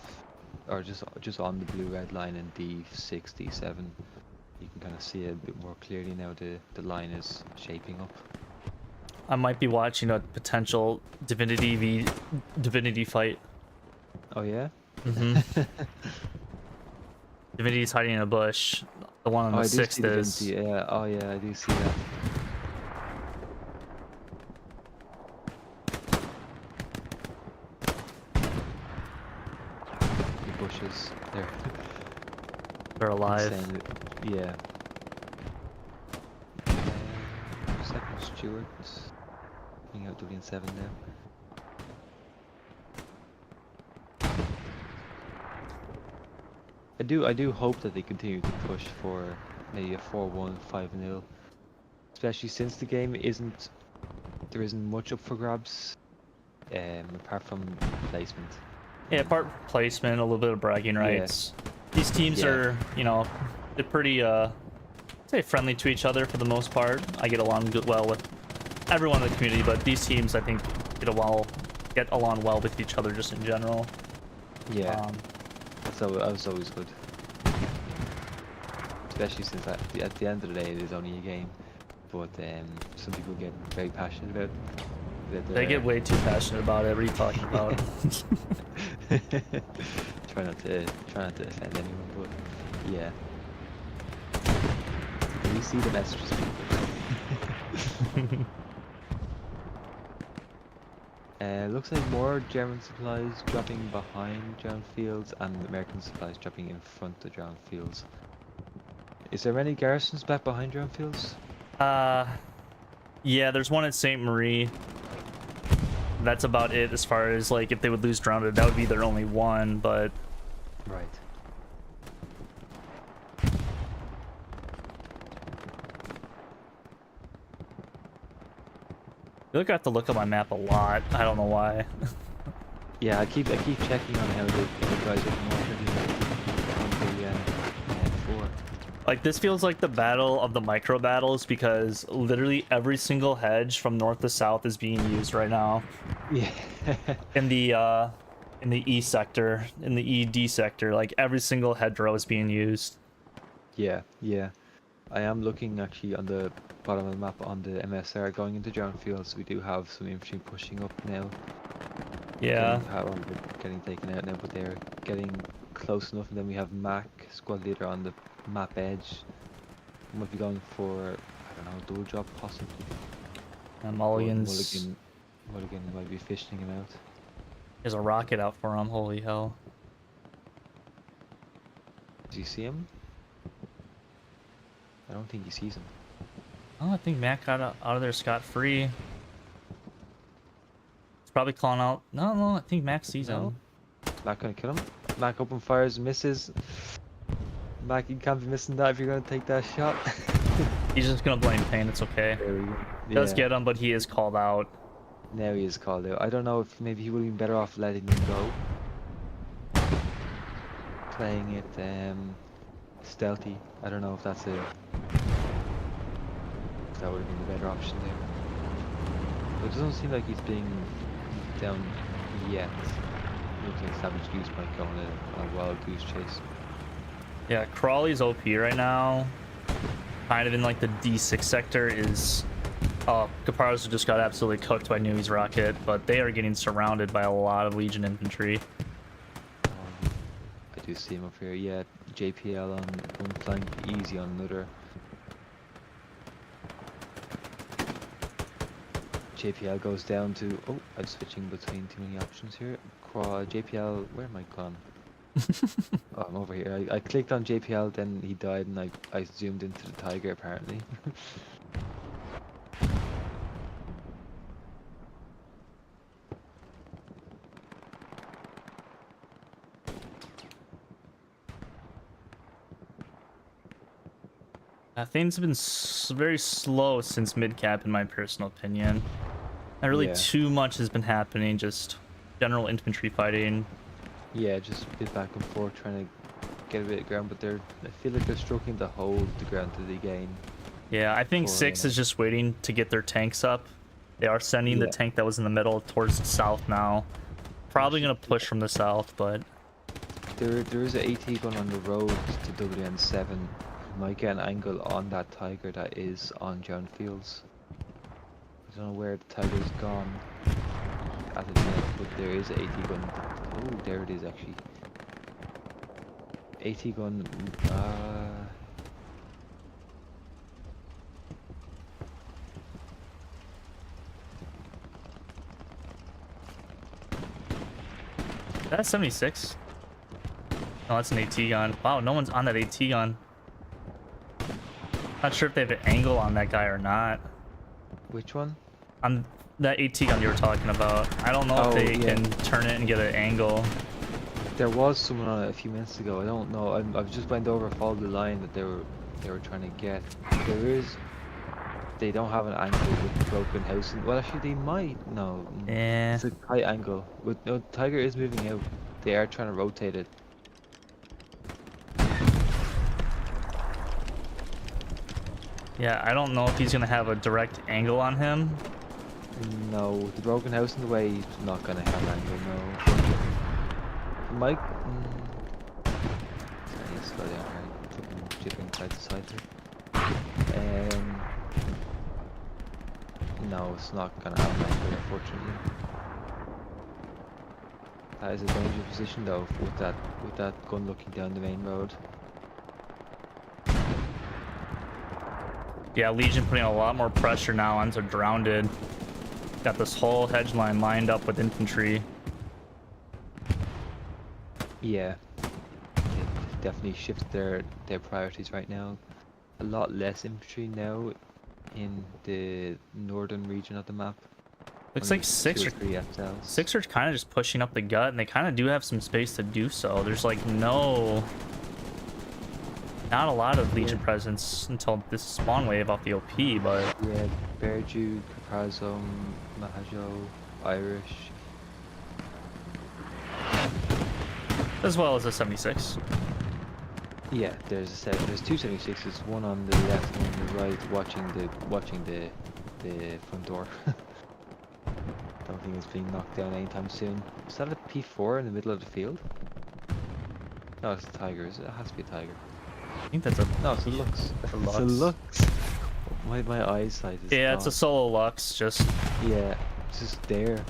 or just on the blue-red line in D6, D7. You can kind of see it a bit more clearly now. The line is shaping up. I might be watching a potential Divinity v Divinity fight. Oh yeah? Mm-hmm. Divinity's hiding in a bush. The one on the I do 6th see is. Divinity, yeah. Oh yeah, I do see that. The bushes, They're alive. insane. Yeah. Second Stewart. Bring out WN7 now. I do hope that they continue to push for maybe a 4-1, 5-0. Especially since the game there isn't much up for grabs, apart from placement. Yeah, part placement, a little bit of bragging rights. These teams are, they're pretty, say, friendly to each other for the most part. I get along well with everyone in the community, but these teams, I think, get along well with each other just in general. Yeah, that's always good. Especially since at the end of the day, it is only a game. But some people get very passionate about it. They get way too passionate about it. What are you talking about? Try Try not to offend anyone, but yeah. We see the messages, people. Looks like more German supplies dropping behind German fields and American supplies dropping in front of German fields. Is there any garrisons back behind German fields? Yeah, there's one at St. Marie. That's about it as far as like if they would lose grounded, that would be their only one, but Right. I feel like I have to look at my map a lot. I don't know why. Yeah, I keep checking on how the guys up north are doing on the 4. Like this feels like the battle of the micro battles because literally every single hedge from north to south is being used right now. Yeah. In the E sector, in the ED sector, like every single hedgerow is being used. Yeah, yeah. I am looking actually on the bottom of the map on the MSR going into German fields. We do have some infantry pushing up now. Yeah. Getting taken out now, but they're getting close enough. And then we have Mac, squad leader, on the map edge. Might be going for, I don't know, double job possibly. And But Mulligan's. Mulligan might be fishing him out. There's a rocket out for him. Holy hell. Does he see him? I don't think he sees him. Oh, I think Mac got out of there scot-free. He's probably calling out. No, I think Mac sees him. Mac gonna kill him. Mac open fires, misses. Mac, you can't be missing that if you're gonna take that shot. He's just gonna blame Payne. It's okay. There we go. Does get him, but he is called out. Now he is called out. I don't know if maybe he would have been better off letting him go. Playing it stealthy. I don't know if that would have been the better option there. But it doesn't seem like he's being down yet. Looks like Savage Goose might go on a wild goose chase. Yeah, Crawley's OP right now. Kind of in like the D6 sector is. Oh, Caparzo just got absolutely cooked by Newey's rocket, but they are getting surrounded by a lot of Legion infantry. I do see him up here. Yeah, JPL on one flank, easy on another. JPL goes down to. Oh, I'm switching between too many options here. JPL, where am I gone? Oh, I'm over here. I clicked on JPL, then he died, and I zoomed into the Tiger apparently. Things have been very slow since Midcap, in my personal opinion. Not really too much has been happening, just general infantry fighting. Yeah, just a bit back and forth, trying to get a bit of ground, but I feel like they're struggling to hold the ground to the game. Yeah, I think 6 is just waiting to get their tanks up. They are sending the tank that was in the middle towards the south now. Probably going to push from the south, but... There is an AT gun on the road to WN7. Might get an angle on that Tiger that is on John Fields. I don't know where the Tiger's gone at the minute, but there is an AT gun. Oh, there it is actually. AT gun. That's 76. No, that's an AT gun. Wow, no one's on that AT gun. Not sure if they have an angle on that guy or not. Which one? On that AT gun you were talking about. I don't know if they can turn it and get an angle. There was someone on it a few minutes ago. I don't know. I've just went over, followed the line that they were trying to get. There is. They don't have an angle with broken housing. Well, actually, they might. No. Yeah. It's a tight angle. But no, Tiger is moving out. They are trying to rotate it. Yeah, I don't know if he's gonna have a direct angle on him. No, with the broken house in the way, he's not gonna have an angle. No. Mike. Sorry, slow down. Right, jittering side to side here. No, it's not gonna have an angle, unfortunately. That is a dangerous position though, with that gun looking down the main road. Yeah, Legion putting a lot more pressure now onto Drowned. Got this whole hedge line lined up with infantry. Yeah, it definitely shifted their priorities right now. A lot less infantry now in the northern region of the map. Looks Only like six 2 or or 3 FLs. Six are kind of just pushing up the gut, and they kind of do have some space to do so. There's like not a lot of Legion presence until this spawn wave off the OP, but Yeah, Beardew, Caparazon, Mahajo, Irish. as well as a 76. Yeah, there's two 76s, one on the left, one on the right, watching the front door. Don't think it's being knocked down anytime soon. Is that a P4 in the middle of the field? No, it's a tiger. It has to be a tiger. I think that's a No, it's a Lux. a It's a Lux. Lux. My eyesight is Yeah, it's a gone. solo Lux. Just Yeah, it's just there.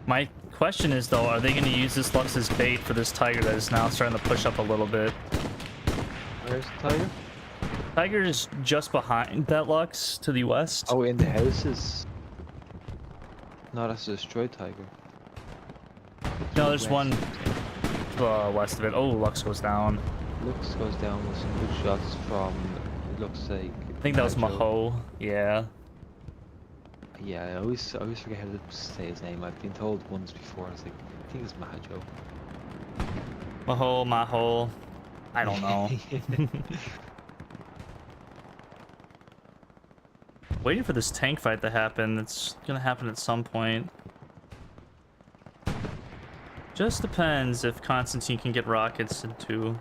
my question is though, are they going to use this Lux as bait for this tiger that is now starting to push up a little bit? Where's the tiger? Tiger is just behind that Lux to the west. Oh, in the houses. No, that's a destroyed tiger. No, there's West. one west of it. Oh, Lux goes down. Lux goes down with some good shots from, it looks like... I think that was Maho. Yeah. Yeah, I always forget how to say his name. I've been told once before. I was like, I think it's Mahajo. Maho. I don't know. Waiting for this tank fight to happen. It's gonna happen at some point. Just depends if Constantine can get rockets into.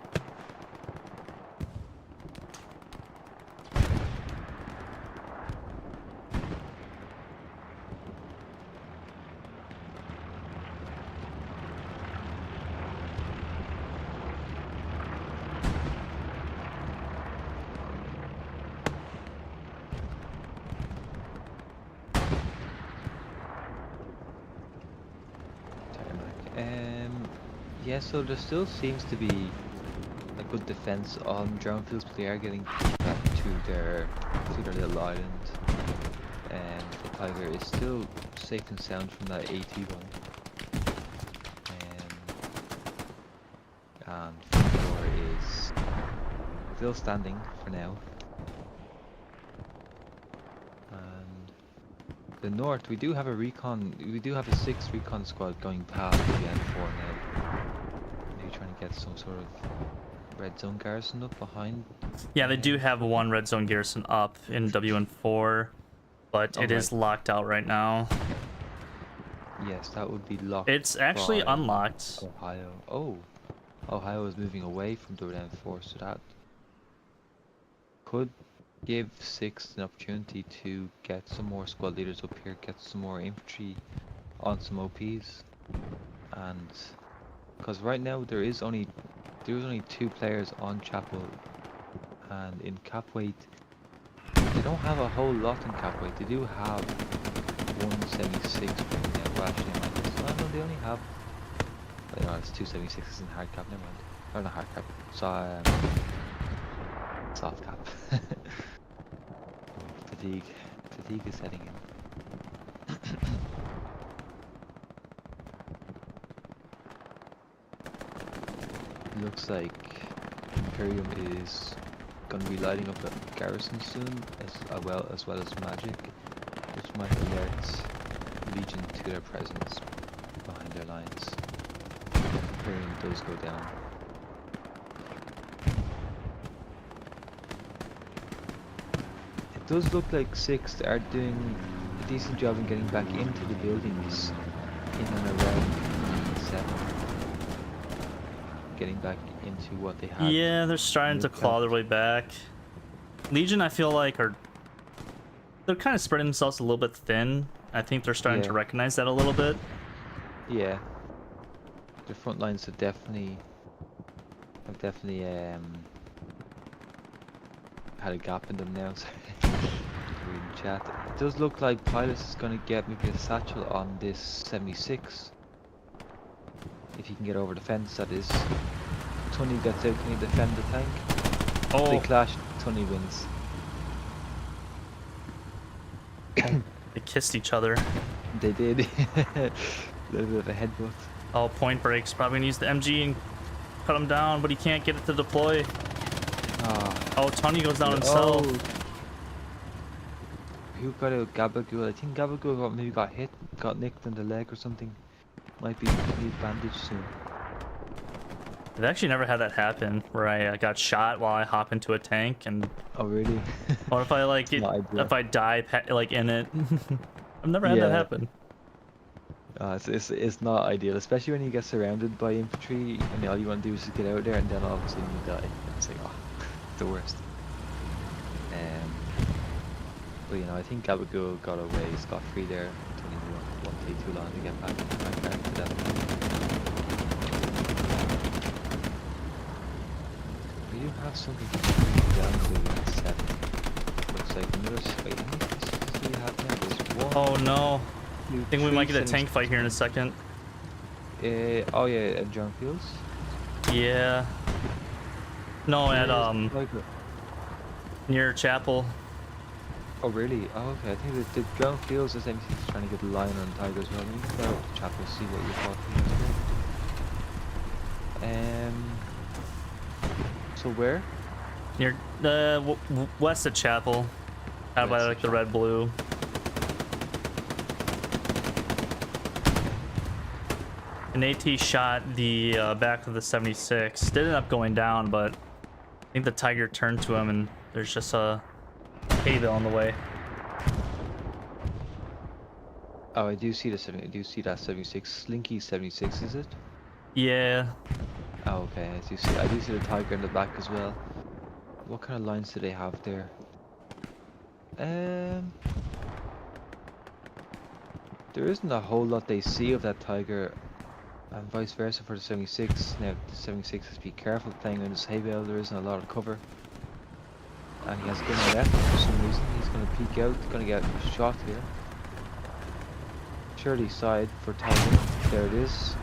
Yeah, so there still seems to be a good defense on Drownfields, but they are getting pushed back to their little island. And the tiger is still safe and sound from that AT one. And Fedor is still standing for now. And the north, we do have a 6th recon squad going past the N4 now. Maybe trying to get some sort of red zone garrison up behind. Yeah, they do have one red zone garrison up in WN4, but it is locked out right now. Yes, that would be locked. It's actually by unlocked. Ohio. Oh, Ohio is moving away from WN4, so that could give 6th an opportunity to get some more squad leaders up here, get some more infantry on some OPs, and because right now there is only 2 players on Chapel, and in Capweight they don't have a whole lot in Capweight. They do have 176 well, actually, no, they only have, no, it's 276s in hard cap, never mind, or not hard cap, so soft cap. Fatigue is setting in. Looks like Imperium is going to be lighting up a garrison soon, as well as magic, which might alert Legion to their presence behind their lines. Imperium does go down. It does look like 6th are doing a decent job in getting back into the buildings in and around 7. Getting back into what they had. Yeah, they're starting to claw their way back. Legion, I feel like, they're kind of spreading themselves a little bit thin. I think they're starting to recognize that a little bit. Yeah. The front lines have definitely had a gap in them now. Reading chat. It does look like Pilus is going to get maybe a satchel on this 76. If he can get over the fence, that is. Tunney gets out, can he defend the tank? Oh, They clash, Tunney wins. they kissed each other. They did. A little bit of a headbutt. Oh, point breaks. Probably gonna use the MG and cut him down, but he can't get it to deploy. Ah. Oh, Tony goes down himself. Who got out? Gabagool. I think Gabagool maybe got hit, got nicked in the leg or something. Might be need bandage soon. I've actually never had that happen where I got shot while I hop into a tank, and Oh really? what if I like it, Not ideal. if I die like in it? I've never had that Yeah. happen. It's not ideal, especially when you get surrounded by infantry and all you want to do is just get out there and then all of a sudden you die. It's like, oh, the worst. But you know, I think Gabagool got away scot-free there. It won't take too long to get back to that. We do have something to bring down to 7. Looks like another fight. How many pieces do we have now? There's 1, Oh no. 2, I think we might get a 3, tank fight here in a second. oh yeah, at John Fields. Yeah. No, at Like, near Chapel. oh really? Oh okay. I think the John Fields is anything trying to get the lion on Tiger as well. Let me go out to Chapel, see what you're talking about. So where? Near the west of Chapel. Out by West of like the red blue. An AT shot the back of the 76. Did end up going down, but I think the Tiger turned to him and there's just a hay-bale on the way. Oh, I do see the 70. I do see that 76. Slinky 76, is it? Yeah. Oh, okay. I do see the Tiger in the back as well. What kind of lines do they have there? There isn't a whole lot they see of that Tiger, and vice versa for the 76. Now the 76 has to be careful playing on this hay bale. There isn't a lot of cover, and he has a gun left for some reason. He's going to peek out. He's going to get shot here. Surely side for Tiger. There it is.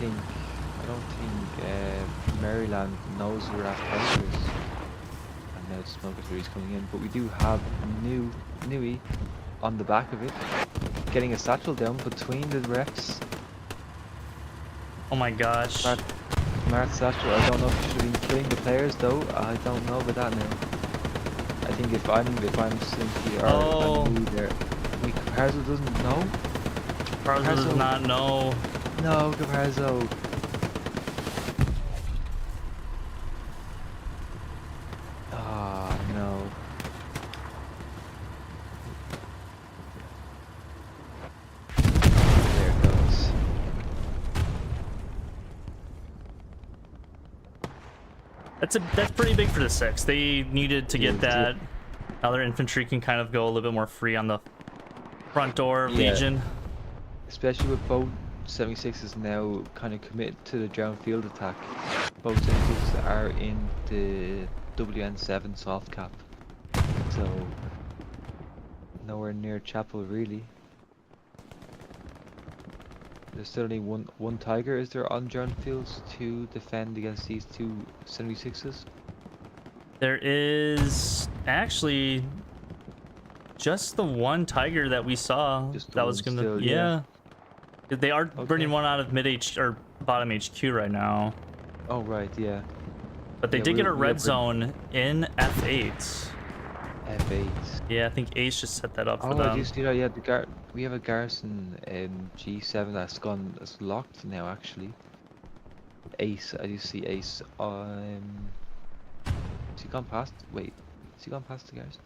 I don't think Maryland knows where that Tiger is. And now the smoke is coming in, but we do have Nui on the back of it, getting a satchel down between the refs. Oh my gosh. Smart satchel. I don't know if he should have been killing the players though. I don't know about that now. I think if I'm Slinky or I'm Nui there, wait, Caparzo doesn't know. Caparzo does not know. No, Caparzo. Ah, no. There it goes. That's pretty big for the 6. They needed to get that. Now their infantry can kind of go a little bit more free on the front door of Legion. Especially with both 76s now kind of committed to the ground field attack. Both 76s are in the WN7 soft cap, so nowhere near Chapel really. There's still only one Tiger, is there, on ground fields to defend against these two 76s? There is actually just the one Tiger that we saw Just the that was one gonna still, yeah. They are Okay. burning one out of mid H or bottom HQ right now. Oh right, yeah. But they Yeah, did get a we red are zone in F8. F8. Yeah, I think Ace just set that up for Oh, I them. do see that. Yeah, we have a garrison in G7 that's locked now. Actually, Ace. I do see Ace. Has he gone past? Wait, has he gone past the garrison?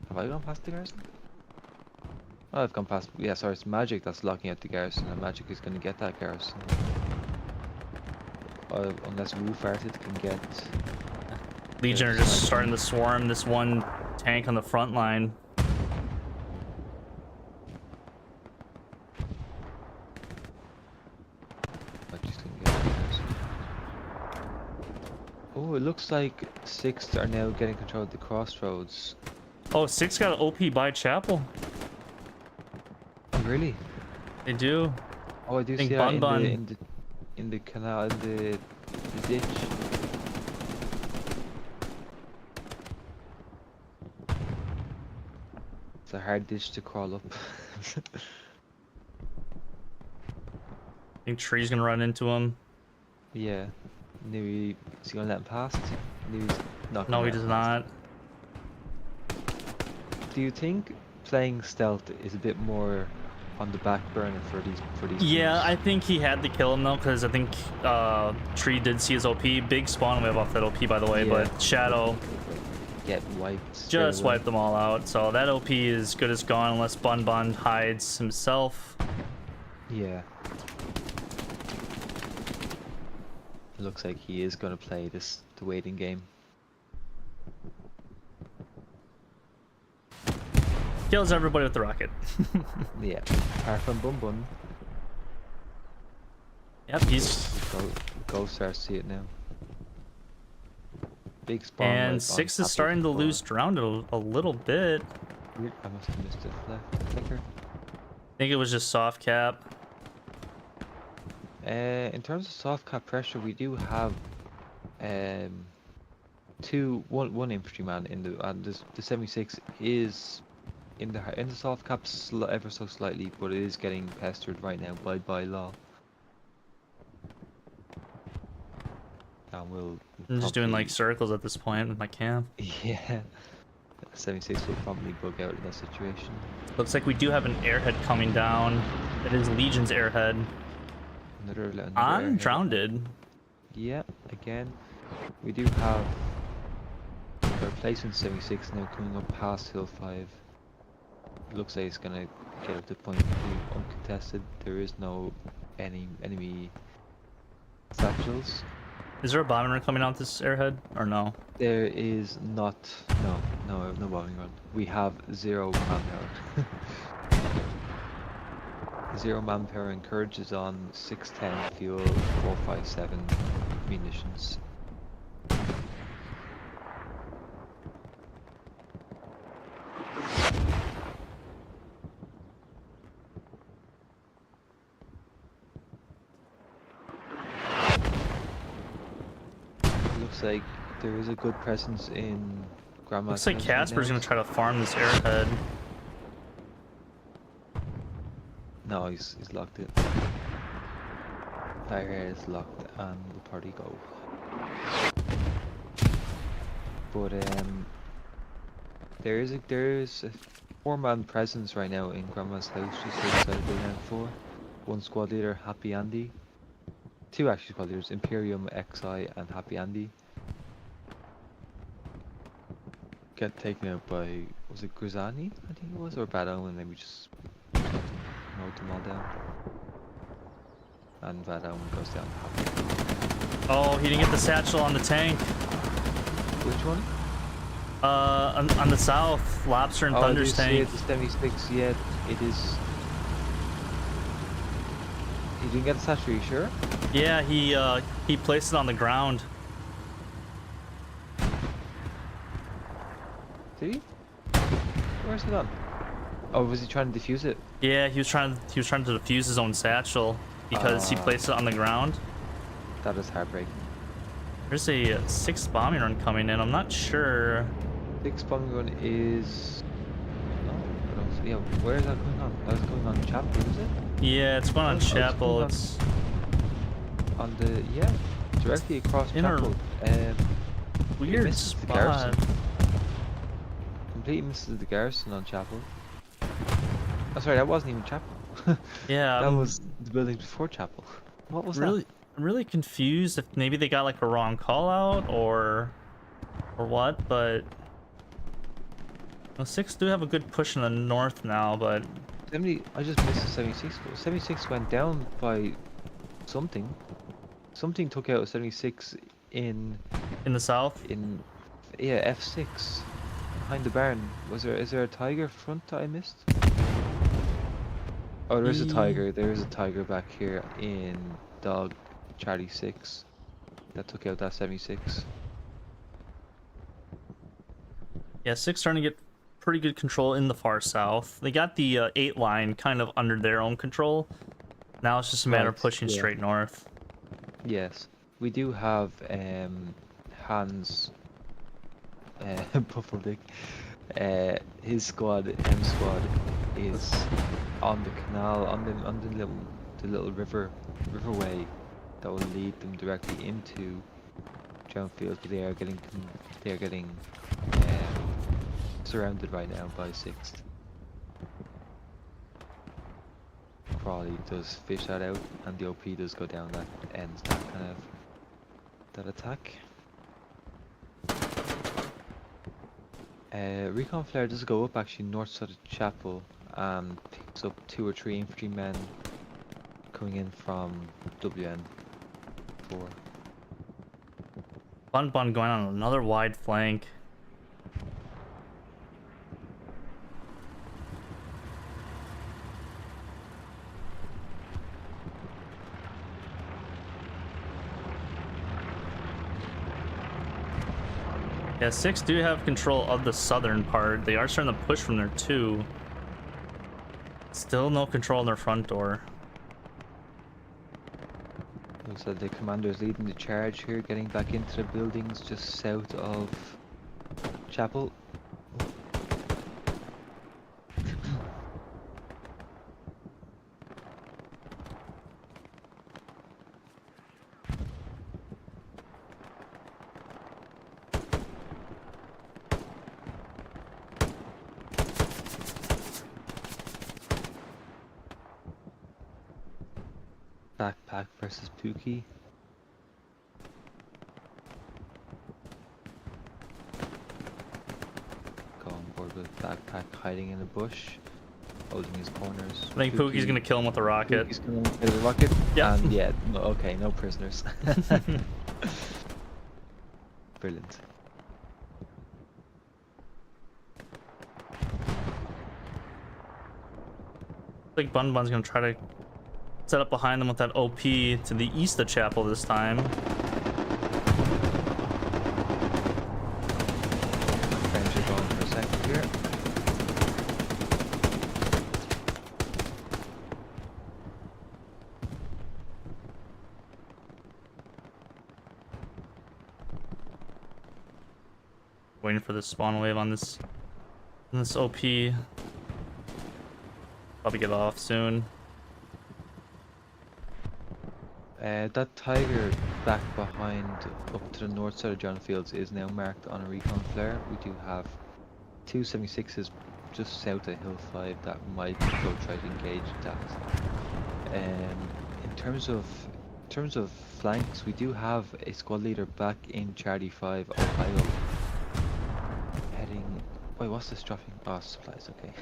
Have I gone past the garrison? Oh, I've gone past. Yeah, sorry, it's Magic that's locking out the garrison, and Magic is going to get that garrison. Unless Wolfarted can get. Legion are just starting to swarm this one tank on the front line. Oh, it looks like 6th are now getting control of the crossroads. Oh, 6 got an OP by Chapel. Oh, really? They do. Oh, I do I think see that Bun in Bun. in the canal, in the ditch. It's a hard ditch to crawl up. I think Tree's gonna run into him. Yeah. Is he gonna let him past? Knew he's not gonna No, he let him does past. not. Do you think playing stealth is a bit more on the back burner for these Yeah, I teams? think he had to kill him though, because I think Tree did see his OP. Big spawn wave off that OP, by the way, Yeah, but Shadow get wiped straight just away. wiped them all out. So that OP is good as gone unless Bun Bun hides himself. Yeah. It looks like he is gonna play the waiting game. Kills everybody with the rocket. Yeah. Apart from Bum Bum. Yep, he's... Go start to see it now. Big spawn. And like, 6 on is top starting of to the lose ground a little bit. Weird. I must have missed a flicker. I think it was just soft cap. In terms of soft cap pressure, we do have one infantryman in the, and the 76 is in the soft cap ever so slightly, but it is getting pestered right now by law. And we'll I'm just doing like probably, circles at this point with my cam. yeah, 76 will probably bug out in that situation. Looks like we do have an airhead coming down. It is Legion's airhead. Another On airhead. Drowned. Yeah, again, we do have a replacement 76 now coming up past Hill 5. It looks like it's gonna get up to point 2 uncontested. There is no enemy satchels. Is there a bombing coming out this airhead or no? There is not. No bombing run. We have 0 manpower. 0 manpower, and courage is on 610 fuel, 457 munitions. Looks like there is a good presence in Grandma's Looks like house right Casper's now. gonna try to farm this airhead. No, he's locked in. Fire is locked and will party go. But there is a 4-man presence right now in Grandma's house just outside Building 4. 1 squad leader, Happy Andy. 2 actually squad leaders, Imperium, XI and Happy Andy. Get taken out by, was it Grisani? I think it was, or Bad Omen, and then we just mowed them all down. And Bad Omen goes down to Happy. Oh, he didn't get the satchel on the tank. Which one? On the south, Lobster and Oh, I do Thunder's see tank. it, the 76, yeah, it is. He didn't get the satchel, are you sure? Yeah, he placed it on the ground. Did he? Where's it on? Oh, was he trying to defuse it? Yeah, he was trying to defuse his own satchel because he placed it on the ground. That is heartbreaking. There's a 6 bombing run coming in. I'm not sure. 6 bombing run is. No, I don't see. Yeah, where is that going on? That's going on Chapel, is it? Yeah, it's going on Oh, it's Chapel. going on- It's On the, yeah, directly across in a Chapel. weird misses the spot. garrison. Completely misses the garrison on Chapel. Oh, sorry, that wasn't even Chapel. Yeah, That was the building before Chapel. What was really, that? I'm really confused if maybe they got like a wrong call out or what, but the 6 do have a good push in the north now, but 70, I just missed the 76. 76 went down by something. Something took out 76 in the south. yeah, F6 behind the barn. Is there a tiger front that I missed? Oh, there is a tiger. There is a tiger back here in Dog Charlie 6 that took out that 76. Yeah, 6 starting to get pretty good control in the far south. They got the 8 line kind of under their own control. Now it's just a matter of Right, pushing yeah. straight north. Yes, we do have Hans Puffeldick. His squad, M squad, is on the canal, on the little riverway that will lead them directly into Drownfield. But they are getting surrounded right now by Sixth. Crawley does fish that out, and the OP does go down. That ends that attack. Recon Flare does go up actually north side of Chapel and picks up 2 or 3 infantrymen coming in from WN4. Bun Bun going on another wide flank. Yeah, 6 do have control of the southern part. They are starting to push from there too. Still no control on their front door. Looks like the commander's leading the charge here, getting back into the buildings just south of Chapel. Backpack versus Pookie. Go on board with Backpack hiding in a bush, holding his corners. I think Pookie's gonna kill him with a rocket. Pookie's gonna kill the rocket. Yeah. And yeah, no, okay, no prisoners. Brilliant. I think Bun Bun's gonna try to set up behind them with that OP to the east of Chapel this time. French are going for a second here. Waiting for the spawn wave on this OP. Probably get off soon. That tiger back behind up to the north side of John Fields is now marked on a recon flare. We do have 276s just south of Hill 5 that might go try to engage that. In terms of flanks, we do have a squad leader back in Charlie 5, Ohio. Heading... Wait, what's this dropping? Oh, supplies, okay.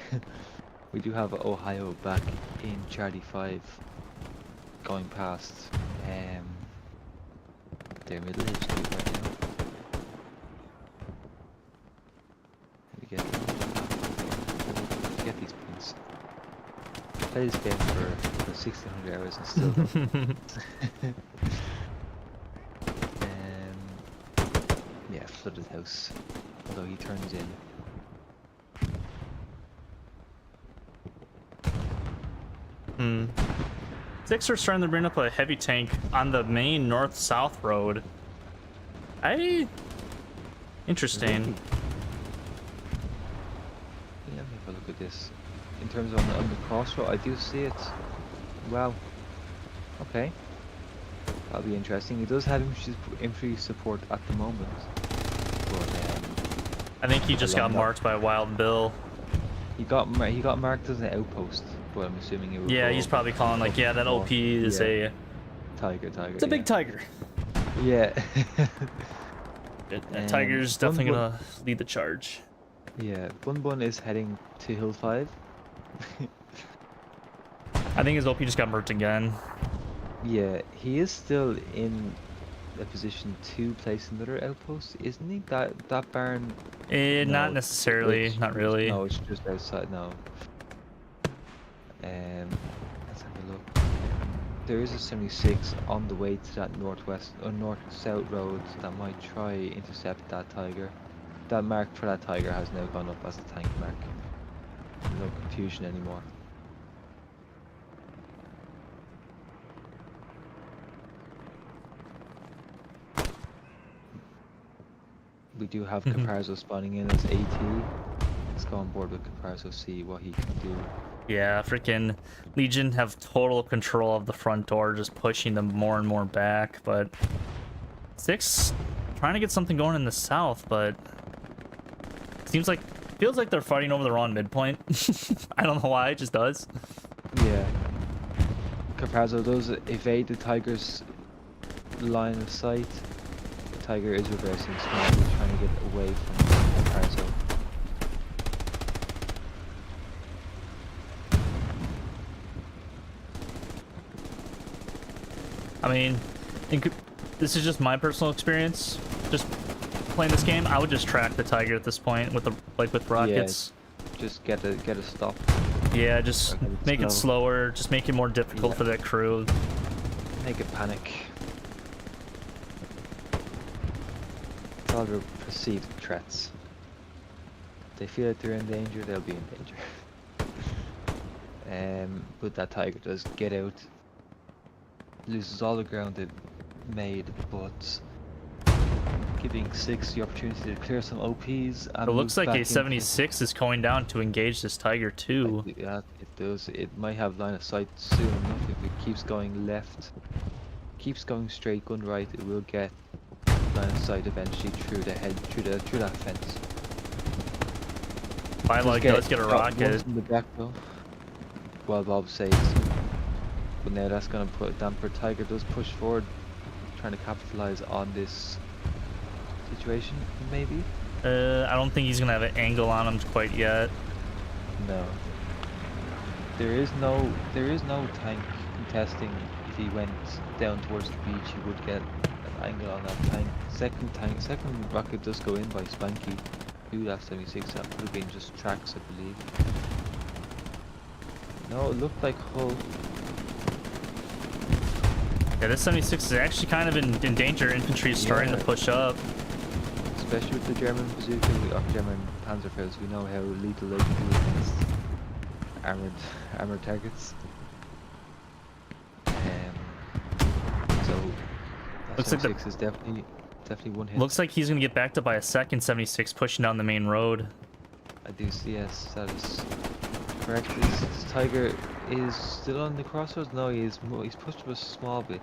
We do have Ohio back in Charlie 5 going past their middle HQ right now. Let me get these points. Play this game for 1600 hours and still yeah, flooded house. Although he turns in. Six are starting to bring up a heavy tank on the main north-south road. Interesting. Let me have a look at this. In terms of on the crossroad, I do see it. Wow. Okay. That'll be interesting. He does have infantry support at the moment. But, I think he just got marked by Wild Bill. He got marked as an outpost, but I'm assuming it would. Yeah, go he's probably calling like, yeah, that OP is a tiger. It's a big tiger. Yeah. That tiger's definitely gonna lead the charge. Yeah, Bun Bun is heading to Hill 5. I think his OP just got murked again. Yeah, he is still in a position to place another outpost, isn't he? That barn. Not necessarily, not really. No, it's just outside now. Let's have a look. There is a 76 on the way to that northwest or north-south road that might try intercept that tiger. That mark for that tiger has now gone up as a tank mark. No confusion anymore. We do have Mhm. Caparzo spawning in as AT. Let's go on board with Caparzo, see what he can do. Yeah, freaking Legion have total control of the front door, just pushing them more and more back. But Six trying to get something going in the south, but feels like they're fighting over the wrong midpoint. I don't know why, it just does. Yeah. Caparzo does evade the Tiger's line of sight. The Tiger is reversing smartly, trying to get away from Caparzo. I mean, this is just my personal experience. Just playing this game, I would just track the Tiger at this point with with rockets. Just get a stop. Yeah, just Or get make it slow. slower, just make it more difficult Yeah. for that crew. Make it panic. It's all their perceived threats. If they feel that they're in danger, they'll be in danger. But that Tiger does get out. Loses all the ground it made, but giving Six the opportunity to clear some OPs. And It looks move like back a into- 76 is going down to engage this Tiger too. Yeah, it does. It might have line of sight soon enough if it keeps going left. Keeps going straight, gun right, it will get line of sight eventually through the head, through that fence. Bylog does get a shot rocket. once in the back though. Well, Bob saves. But now that's gonna put a damper. Tiger does push forward, trying to capitalize on this situation, maybe? I don't think he's gonna have an angle on him quite yet. No. There is no tank contesting. If he went down towards the beach, he would get an angle on that tank. Second rocket does go in by Spanky. Who that 76? That would have been just tracks, I believe. No, it looked like Hull. Yeah, this 76 is actually kind of in danger. Infantry is starting to Yeah. push up. Especially with the German bazooka, or German Panzerfaust, we know how lethal they can be against armored targets. So that Looks like 76 is definitely one hit. Looks like he's gonna get backed up by a second 76 pushing down the main road. I do see, yes, that is correct. This Tiger is still on the crossroads. No, he's pushed up a small bit.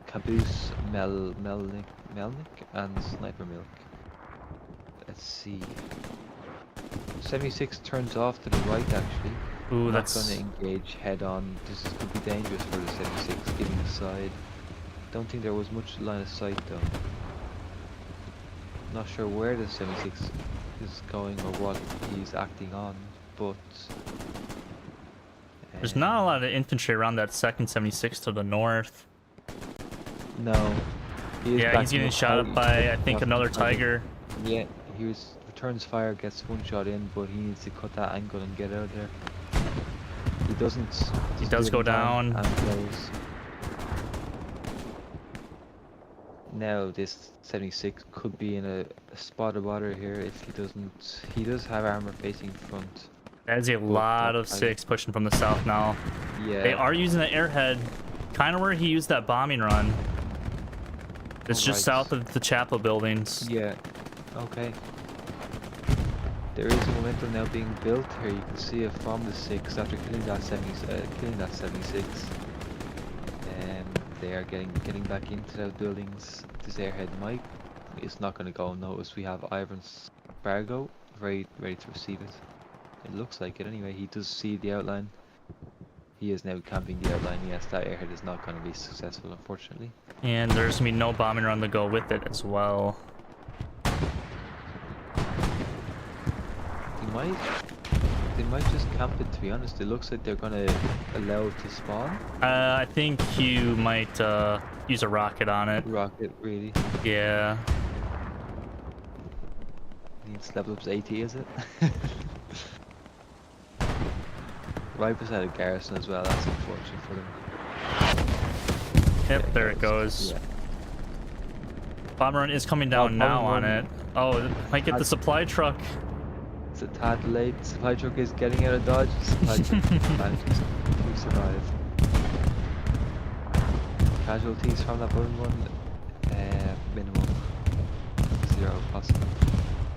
Caboose, Melnik, and Sniper Milk. Let's see. 76 turns off to the right, actually. Ooh, Not that's going to engage head on. This could be dangerous for the 76, giving the side. Don't think there was much line of sight though. Not sure where the 76 is going or what he's acting on, but there's not a lot of infantry around that second 76 to the north. no. He is Yeah, he's backing getting up shot out. up by I think Off another the target. Tiger. Yeah, returns fire, gets one shot in, but he needs to cut that angle and get out of there. He doesn't. He Just does do it go in time down. and plays. Now this 76 could be in a spot of water here if he doesn't. He does have armor facing front. That is a lot of Tiger. 6 pushing from the south now. Yeah. They are using the airhead, kind of where he used that bombing run. It's just Right. south of the chapel buildings. Yeah. Okay. There is a momentum now being built here. You can see it from the 6 after killing that 76. They are getting back into those buildings. This airhead might. It's not going to go unnoticed. We have Ivan's Bargo ready to receive it. It looks like it anyway. He does see the outline. He is now camping the outline. Yes, that airhead is not going to be successful, unfortunately. And there's gonna be no bombing run to go with it as well. They might just camp it, to be honest. It looks like they're gonna allow it to spawn. I think you might use a rocket on it. Rocket, really. Yeah. Needs level up to 80, is it? Right beside a garrison as well, that's unfortunate for them. Yep, Yeah, there it goes. Yeah. Bomber run is coming down now on it. Oh, it might get the supply truck. It's a tad late. Supply truck is getting out of dodge. Supply truck manages to survive. Casualties from that burn one, minimum 0 possible.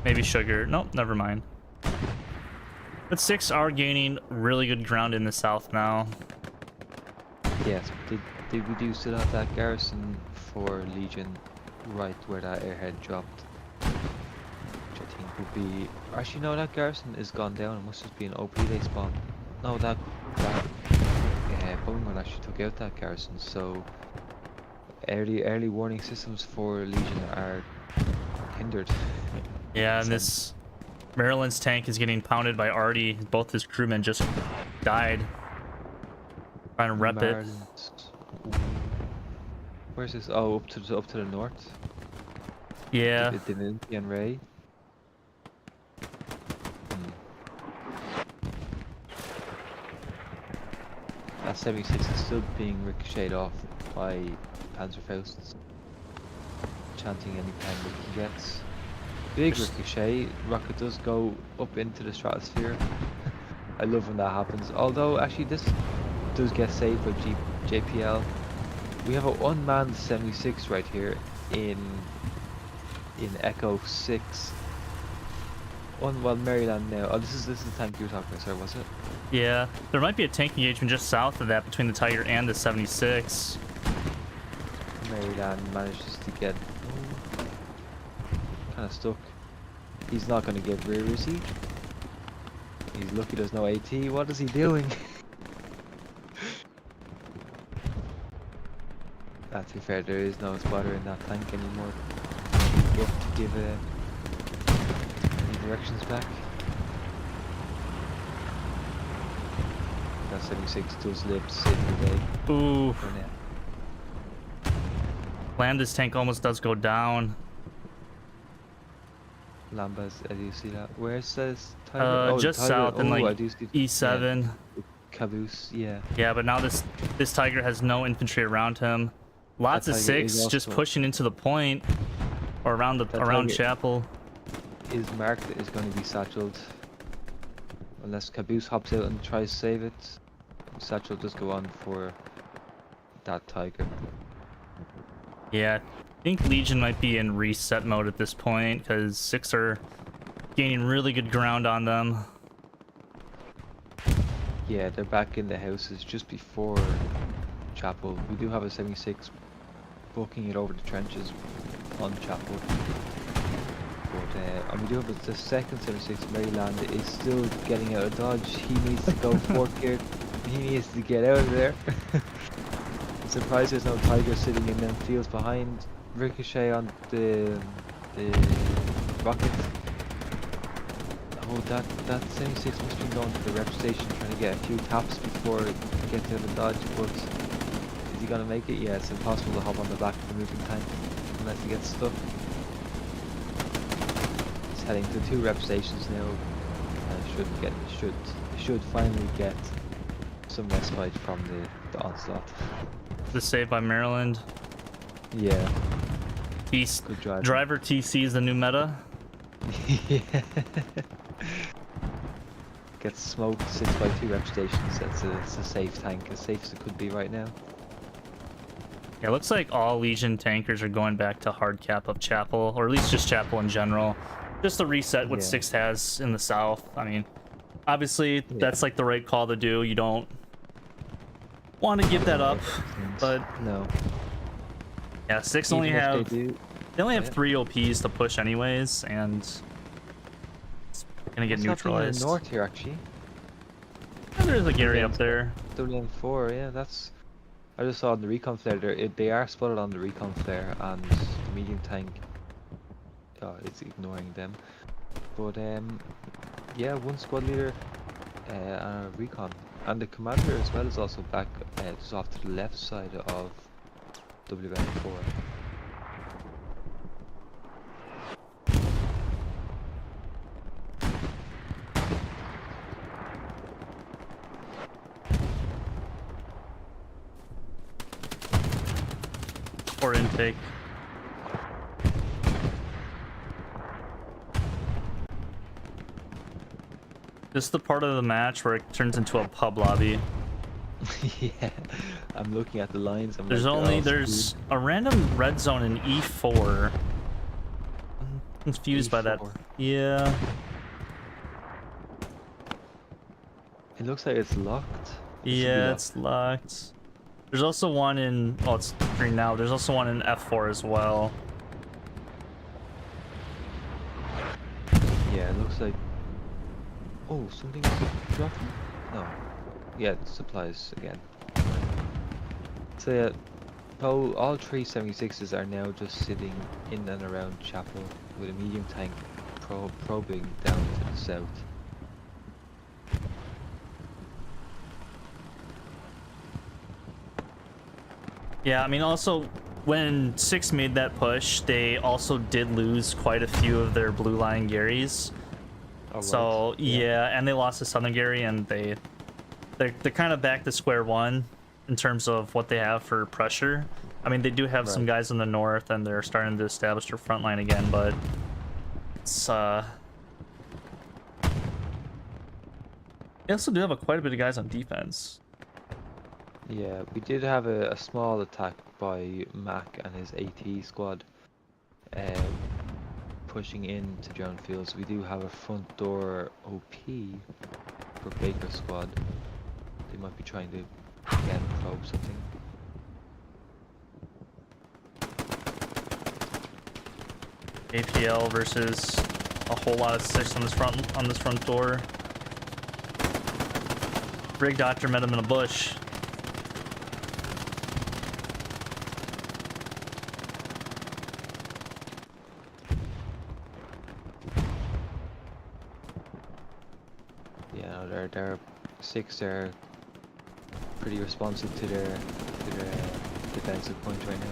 Maybe Sugar. Nope, never mind. But 6 are gaining really good ground in the south now. Yes, we do still have that garrison for Legion right where that airhead dropped. Which I think would be... Actually, no, that garrison is gone down. It must just be an OP they spawned. No, that Bowman actually took out that garrison, so early warning systems for Legion are hindered. Yeah, and this Maryland's tank is getting pounded by Artie. Both his crewmen just died. Trying to rep it. Where's this? Oh, up to the north. Yeah. The Ninty and Ray. That 76 is still being ricocheted off by Panzerfausts, chanting any time we can get. Big ricochet. Rocket does go up into the stratosphere. I love when that happens. Although actually this does get saved by JPL. We have an unmanned 76 right here in Echo 6. Well, Maryland now. Oh, this is the tank you were talking about, sorry, was it? Yeah, there might be a tank engagement just south of that between the Tiger and the 76. Maryland manages to get kind of stuck. He's not going to get rear, is he? He's lucky there's no AT. What is he doing? To be fair, there is no spotter in that tank anymore. You have to give any directions back. That 76 does live to save the day. Ooh. Landis tank almost does go down. Lambas, do you see that? Where says Tiger? Just Tiger. south in like I do see E7. Yeah. Caboose, yeah. Yeah, but now this Tiger has no infantry around him. Lots of 6 just pushing into the point or around Chapel. Is marked is going to be satcheled unless Caboose hops out and tries to save it. Satchel does go on for that Tiger. Yeah, I think Legion might be in reset mode at this point because 6 are gaining really good ground on them. Yeah, they're back in the houses just before Chapel. We do have a 76 booking it over the trenches on Chapel. But and we do have the second 76 Maryland is still getting out of dodge. He needs to go fourth gear. He needs to get out of there. I'm surprised there's no Tiger sitting in them fields behind. Ricochet on the rocket. Oh, that 76 must be going to the rep station trying to get a few taps before it gets out of dodge, but is he gonna make it? Yeah, it's impossible to hop on the back of the moving tank unless he gets stuck. He's heading to 2 rep stations now and should finally get some respite from the onslaught. The save by Maryland. Yeah. Good driver TC is the new meta. Yeah. Gets smoked, sits by 2 rep stations. It's a safe tank, as safe as it could be right now. Yeah, it looks like all Legion tankers are going back to hard cap of Chapel, or at least just Chapel in general. Just the reset what 6 has in the south. I mean, obviously that's like the right call to do. You don't want to give that up, but no. Yeah, 6 only have they only have 3 OPs to push anyways, and it's gonna get neutralized. In the north here, actually. And there's a Gary up there. WN4, yeah, that's. I just saw on the recon flare there. They are spotted on the recon flare, and the medium tank. It's ignoring them. But yeah, 1 squad leader, and a recon, and the commander as well is also back, just off to the left side of WN4. Or intake. This is the part of the match where it turns into a pub lobby. Yeah, I'm looking at the lines. There's a random red zone in E4. Confused by that. E4. Yeah. It looks like it's locked. It should be Yeah, locked. it's locked. There's also one in... Oh, it's green now. There's also one in F4 as well. Yeah, it looks like... Oh, something's dropping? No. Yeah, supplies again. So yeah, all three 76s are now just sitting in and around Chapel with a medium tank probing down to the south. Yeah, I mean, also, when 6 made that push, they also did lose quite a few of their blue line Garys. Oh, So, right. yeah, and they lost to Southern Gary, and they're kind of back to square one in terms of what they have for pressure. I mean, they do have some Right. guys in the north, and they're starting to establish their front line again, but it's, they also do have quite a bit of guys on defense. Yeah, we did have a small attack by Mac and his AT squad pushing into John Fields. We do have a front door OP for Baker's squad. They might be trying to again probe something. APL versus a whole lot of 6 on this front door. Rig Doctor met him in a bush. Yeah, no, they're 6. They're pretty responsive to their defensive point right now.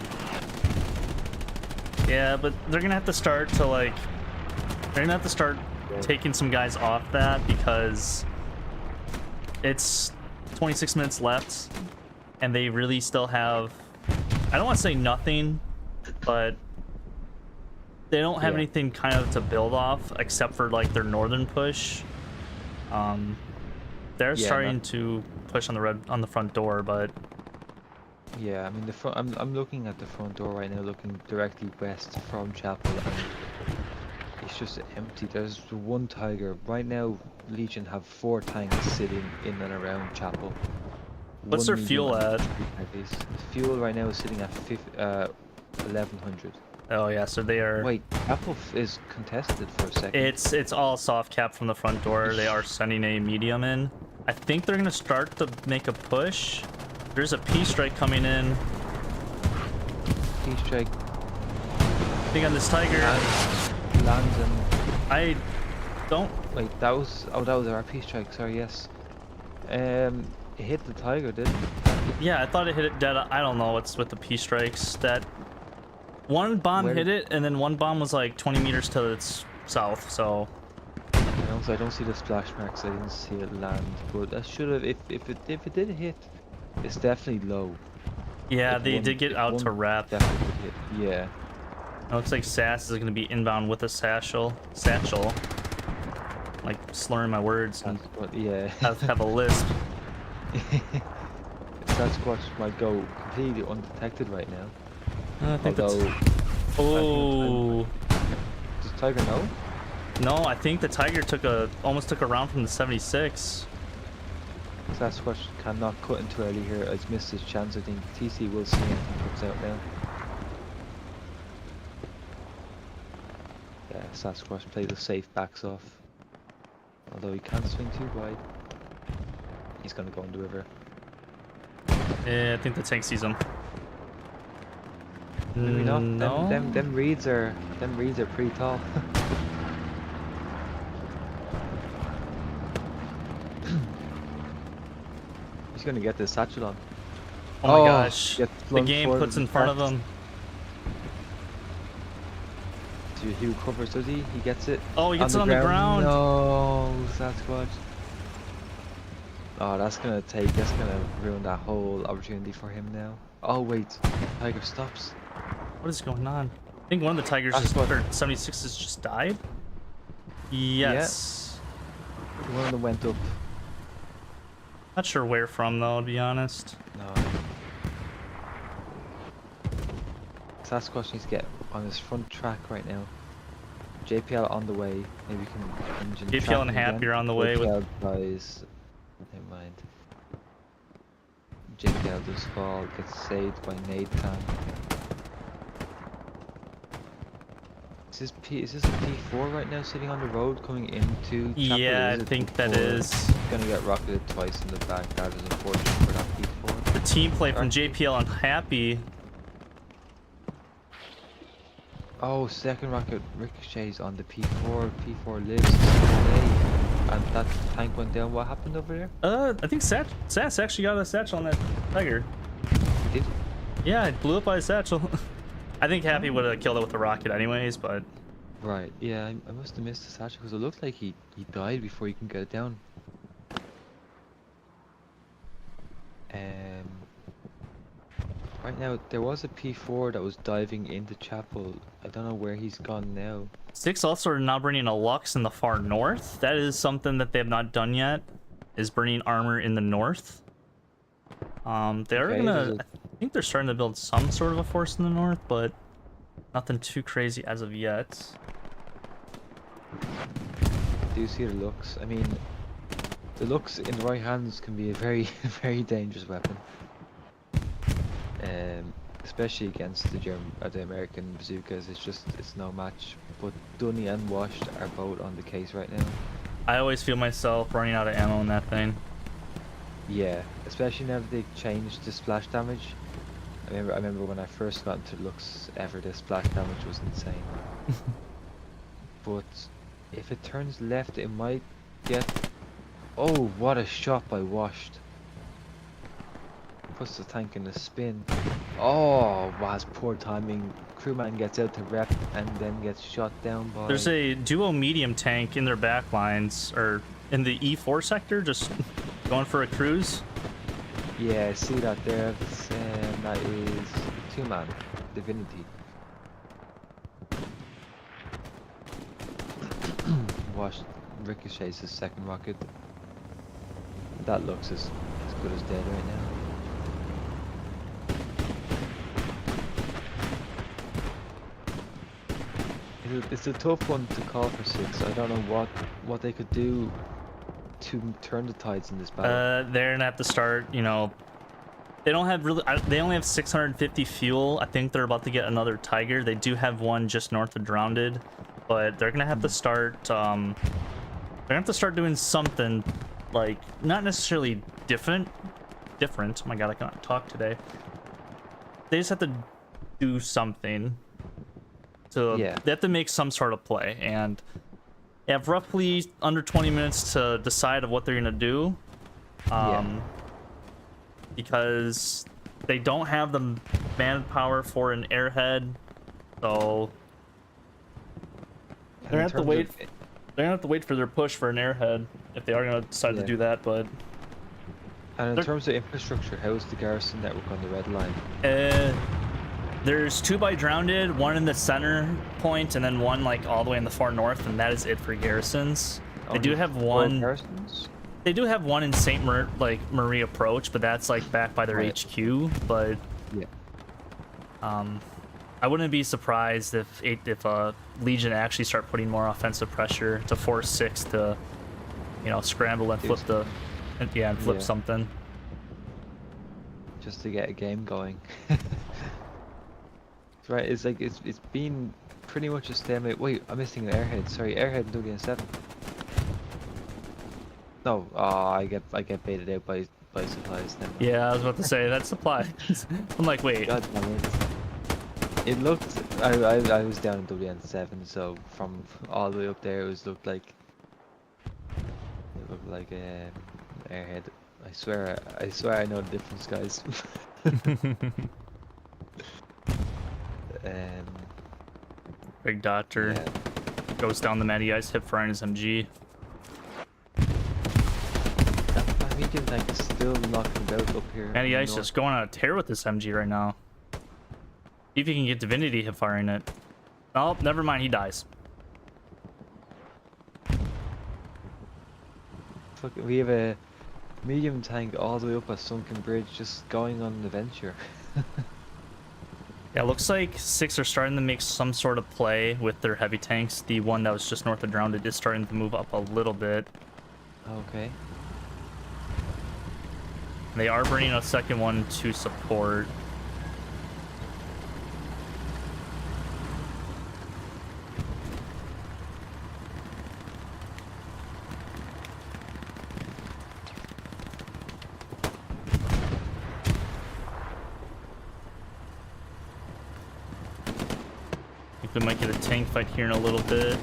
Yeah, but they're gonna have to start to taking some guys off that, because it's 26 minutes left and they really still have, I don't want to say nothing, but they don't have anything kind of to build off except for like their northern push. They're starting to push on the front door, but Yeah, I mean the front. I'm looking at the front door right now, looking directly west from Chapel, and it's just empty. There's one Tiger right now. Legion have 4 tanks sitting in and around Chapel. what's their fuel at? The fuel right now is sitting at 1100. Oh yeah, so they are. Wait, Chapel is contested for a second. It's all soft cap from the front door. They are sending a medium in. I think they're gonna start to make a push. There's a P strike coming in. P strike I think on this Tiger. lands and I don't. wait. That was our P strike. Sorry, yes. It hit the Tiger, didn't it? Yeah, I thought it hit it dead. I don't know what's with the P strikes. That one bomb hit it, and then one bomb was like 20 meters to its south. So I don't see the splash marks. I didn't see it land, but I should have. If it did hit, it's definitely low. yeah, If they one- did get if out one to wrap. Definitely did hit. Yeah. It looks like Sass is going to be inbound with a satchel. Like slurring my words and That's what. Yeah. have a lisp. Sasquatch might go completely undetected right now. I think Although, that's. Oh. does Tiger know? No, I think the Tiger almost took a round from the 76. Sasquatch cannot cut in too early here. Has missed his chance. I think TC will see anything comes out now. Yeah, Sasquatch played the safe, backs off. Although he can't swing too wide. He's gonna go in the river. Yeah, I think the tank sees him. Maybe not. No. Them reeds are pretty tall. He's gonna get this satchel on. Oh my gosh. gets The flung game forward puts in and front of attacks. him. He recovers, does he? He gets it. Oh, he gets it on the ground. No, Sasquatch. Oh, that's gonna ruin that whole opportunity for him now. Oh wait, Tiger stops. What is going on? I think one of the Tigers That's what- or 76s just died. Yes. One of them went up. Not sure where from though, to be honest. No. Sasquatch needs to get on his front track right now. JPL on the way. Maybe we can engine JPL trap and him Happy again. are on the way with. JPL dies. Never mind. JPL does fall, gets saved by nade time. Is this a P4 right now sitting on the road coming into Chapel? Yeah, Is I it think that P4? is. Gonna get rocketed twice in the back. That is unfortunate for that P4. The team play from JPL and Happy. Oh, second rocket ricochets on the P4. P4 lives to see the day. And that tank went down. What happened over there? I think Sass actually got a satchel on that Tiger. He did. Yeah, it blew up by a satchel. I think Happy would have killed it with the rocket anyways, but Right. Yeah, I must have missed the satchel because it looked like he died before he can get it down. Right now, there was a P4 that was diving into Chapel. I don't know where he's gone now. 6 also are now bringing a Lux in the far north. That is something that they have not done yet, is bringing armor in the north. They're Okay, gonna, I think they're starting to build some sort of a force in the north, but nothing too crazy as of yet. I do see the Lux. I mean, the Lux in the right hands can be a very, very dangerous weapon. Especially against the American bazookas. It's no match. But Dunny and Washed are both on the case right now. I always feel myself running out of ammo in that thing. Yeah, especially now that they changed the splash damage. I remember when I first got into Lux ever, the splash damage was insane. But if it turns left, it might get. Oh, what a shot by Washed! Puts the tank in a spin. Oh, was poor timing. Crewman gets out to rep and then gets shot down by. There's a duo medium tank in their back lines, or in the E4 sector, just going for a cruise. Yeah, I see that there. That is 2-man Divinity. Washed ricochets his second rocket. That looks as good as dead right now. It's a tough one to call for 6. I don't know what they could do to turn the tides in this battle. They're gonna have to start, you know, they don't have really, they only have 650 fuel. I think they're about to get another Tiger. They do have one just north of Drowned, but they're gonna have to start, they're gonna have to start doing something, like, not necessarily different. Oh my god, I cannot talk today. They just have to do something. So Yeah. they have to make some sort of play, and they have roughly under 20 minutes to decide of what they're gonna do. Because they don't have the manpower for an airhead, so they're gonna have to wait. They're gonna have to wait for their push for an airhead if they are gonna decide to do that. But and in terms of infrastructure, how's the garrison network on the red line? There's 2 by Drowned, 1 in the center point, and then 1 like all the way in the far north, and that is it for garrisons. They do have 1. Garrisons? They do have 1 in Saint Marie approach, but that's like back by their HQ. But yeah, I wouldn't be surprised if Legion actually start putting more offensive pressure to force 6 to, you know, scramble and flip flip something. Just to get a game going. Right, it's like it's been pretty much a stalemate. Wait, I'm missing an airhead. Sorry, airhead in WN7. No, I get baited out by supplies now. Yeah, I was about to say that's supplies. I'm like, wait. God damn it. It looked. I was down in WN7, so from all the way up there, it looked like an airhead. I swear I know the difference, guys. Big Doctor goes down the Matty Ice, hip firing his MG. That medium tank is still knocking about up here. Matty Ice just going on a tear with this MG right now. See if he can get Divinity hip firing it. Oh, never mind, he dies. Fuck, we have a medium tank all the way up a sunken bridge, just going on an adventure. Yeah, looks like 6 are starting to make some sort of play with their heavy tanks. The one that was just north of Drowned is starting to move up a little bit. Okay. They are bringing a second one to support. I think we might get a tank fight here in a little bit.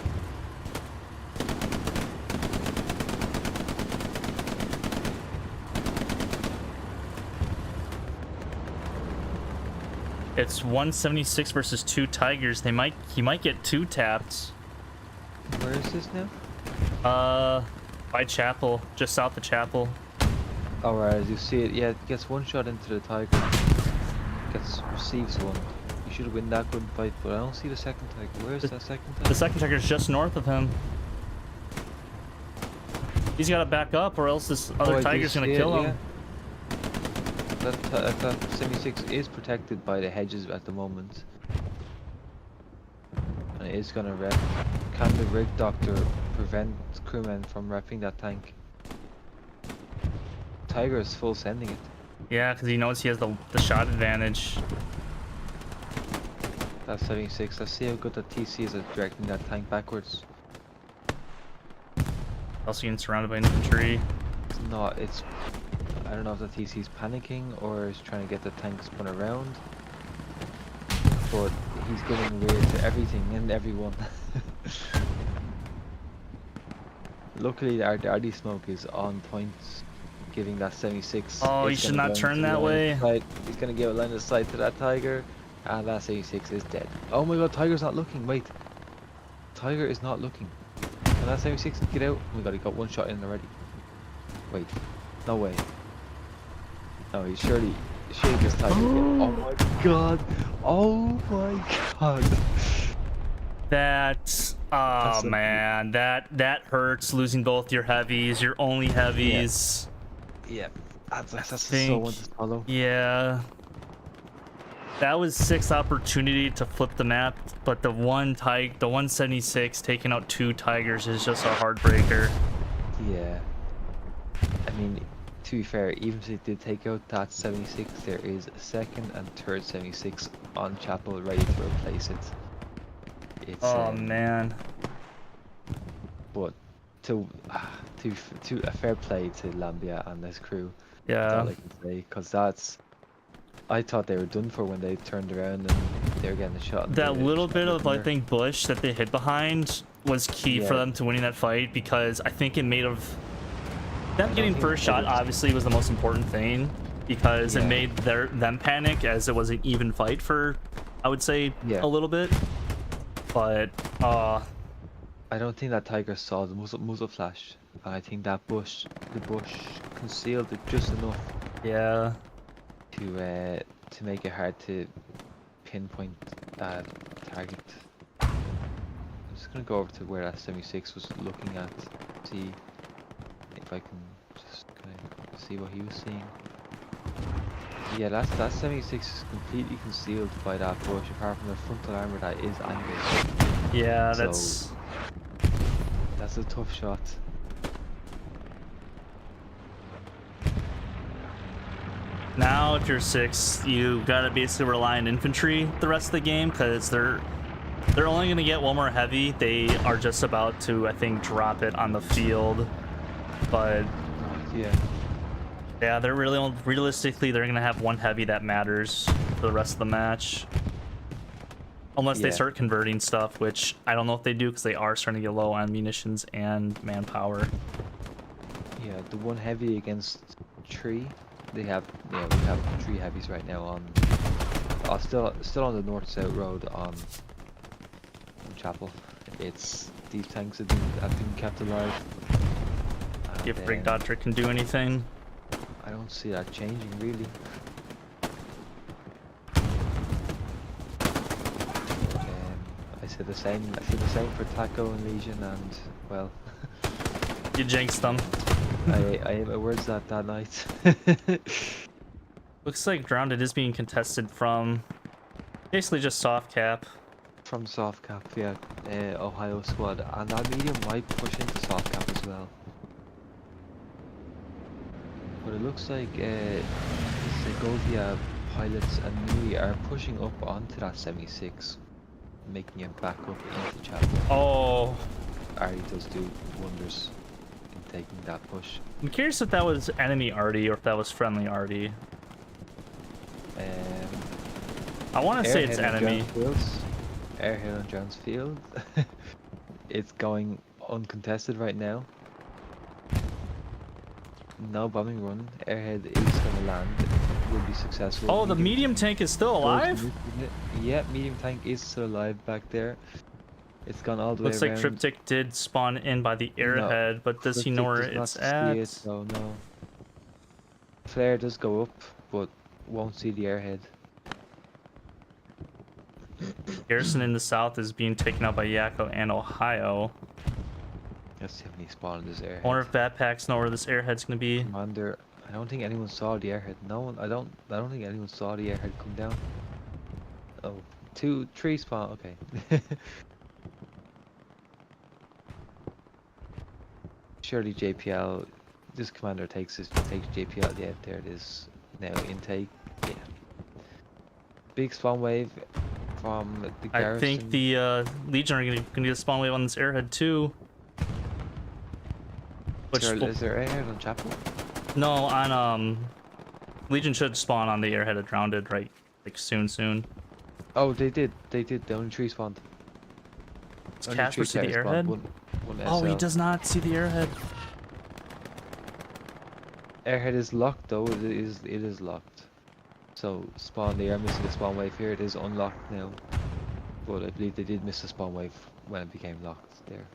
It's 176 versus 2 Tigers. He might get 2 tapped. Where is this now? By Chapel, just south of Chapel. Alright, as you see it, yeah, it gets one shot into the Tiger. Receives one. You should win that good fight, but I don't see the second Tiger. Where's that second Tiger? The second Tiger's just north of him. He's got to back up, or else this other I do Tiger's gonna see it, kill him. yeah. That 76 is protected by the hedges at the moment. And it is gonna rep. Can the rig doctor prevent crewmen from repping that tank? Tiger is full sending it. Yeah, because he knows he has the shot advantage. That 76. Let's see how good that TC is at directing that tank backwards. Also getting surrounded by infantry. It's not. It's. I don't know if the TC is panicking or is trying to get the tank spun around. But he's getting rid to everything and everyone. Luckily, our RD smoke is on point, giving that 76. Oh, he It's should gonna not go turn into that line of way. sight. He's gonna give a line of sight to that Tiger, and that 76 is dead. Oh my God, Tiger's not looking. Wait, Tiger is not looking. And that 76 get out. Oh my God, he got one shot in already. Wait, no way. No, he surely this Tiger. Oh my God. Oh my God. That, oh so man, that hurts losing both your heavies, your only heavies. Yeah, that's so think- one to follow. Yeah. That was 6 opportunity to flip the map, but the 176 taking out 2 Tigers is just a heartbreaker. Yeah. I mean, to be fair, even if they did take out that 76, there is a second and third 76 on Chapel ready to replace it. It's, Oh man. but to a fair play to Lambia and this crew. That's Yeah. all I can say, because that's. I thought they were done for when they turned around and they were getting a shot. That little bit of, I think, bush that they hid behind was key for Yeah. them to winning that fight, because I think it made of them don't getting think first it shot was- obviously was the most important thing, because it Yeah. made them panic, as it was an even fight for, I would say, Yeah. a little bit. But I don't think that Tiger saw the muzzle flash, and I think that the bush concealed it just enough yeah. to make it hard to pinpoint that target. I'm just gonna go over to where that 76 was looking at, see if I can just kind of see what he was seeing. Yeah, that 76 is completely concealed by that bush, apart from the frontal armor that is angled. Yeah, So- That's a tough shot. now if you're 6, you gotta basically rely on infantry the rest of the game, because they're only gonna get one more heavy. They are just about to, I think, drop it on the field, but Yeah. yeah, they're really realistically they're gonna have one heavy that matters for the rest of the match, unless they Yeah. start converting stuff, which I don't know if they do, because they are starting to get low on munitions and manpower. Yeah, the one heavy against 3. We have 3 heavies right now on. Still on the north-south road on Chapel. It's these tanks have been kept alive. If And, Rig Doctor can do anything. I don't see that changing really. I said the same. I said the same for Taco and Legion, and well, You jinxed them. I ate my words that night. Looks like Drowned is being contested from Basically just soft cap. From soft cap, yeah, Ohio squad, and that medium might push into soft cap as well. But it looks like Segovia, Pilots, and Nui are pushing up onto that 76, making it back up into chapel. Oh, Artie does do wonders in taking that push. I'm curious if that was enemy Artie or if that was friendly Artie. I want to say it's enemy. Airhead on Jones Field. It's going uncontested right now. No bombing run. Airhead is going to land. Will be successful. Oh, the medium tank is still alive? Yeah, medium tank is still alive back there. It's gone all the way Looks around. like Cryptic did spawn in by the airhead, but does he know where it's at? No. Flare does go up, but won't see the airhead. Garrison in the south is being taken out by Yakko and Ohio. Let's see if any spawn in this airhead. I wonder if Batpacks know where this airhead's gonna be. Commander, I don't think anyone saw the airhead. No one. I don't think anyone saw the airhead come down. Oh, 2, 3 spawn. Okay. Surely JPL. This commander takes JPL. Yeah, there it is. Now intake. Yeah. Big spawn wave from the garrison. I think the Legion are gonna get a spawn wave on this airhead too. Which Is there airhead on chapel? no, on Legion should spawn on the airhead at Drowned right, like soon. Oh, they did. They only 3 spawned. Does Only Casper 3 see the players spawned, airhead? one Oh, he SL. does not see the airhead. Airhead is locked though. It is locked. So spawn. They are missing the spawn wave here. It is unlocked now. But I believe they did miss the spawn wave when it became locked there.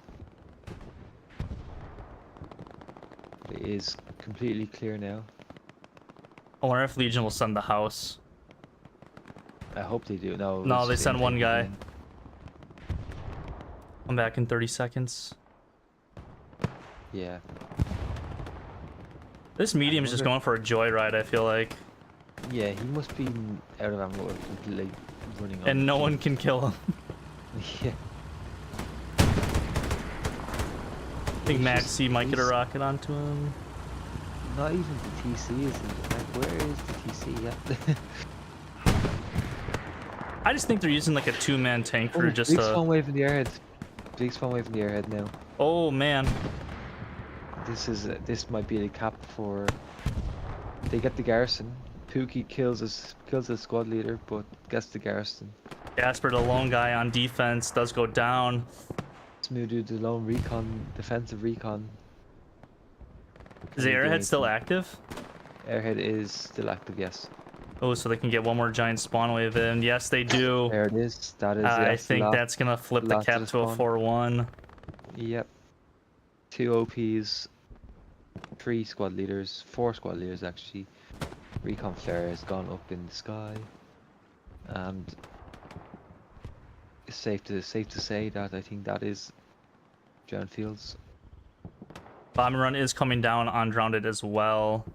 It is completely clear now. I wonder if Legion will send the house. I hope they do. No. No, it's they just send one intake guy. again. I'm back in 30 seconds. Yeah. This medium's just going for a joyride, I feel like. Yeah, he must be out of ammo or like running on. And no one can kill him. Yeah. I think Maxi might get a rocket onto him. Not even the TC is in the back. Where is the TC yet? I just think they're using like a 2-man tank crew just big to... spawn wave in the airhead. Big spawn wave in the airhead now. Oh man. This might be the cap for. They get the garrison. Pookie kills his squad leader, but gets the garrison. Casper, the lone guy on defense, does go down. Smooth the lone recon, defensive recon. Is the airhead still active? Airhead is still active, yes. Oh, so they can get one more giant spawn wave in. Yes, they do. There it is. That is. I yes, think last- that's gonna flip the last cap of the to a spawn. 4-1. Yep. 2 OPs, 3 squad leaders, 4 squad leaders actually. Recon flare has gone up in the sky, and it's safe to say that I think that is John Fields. Bombing run is coming down on Drowned as well.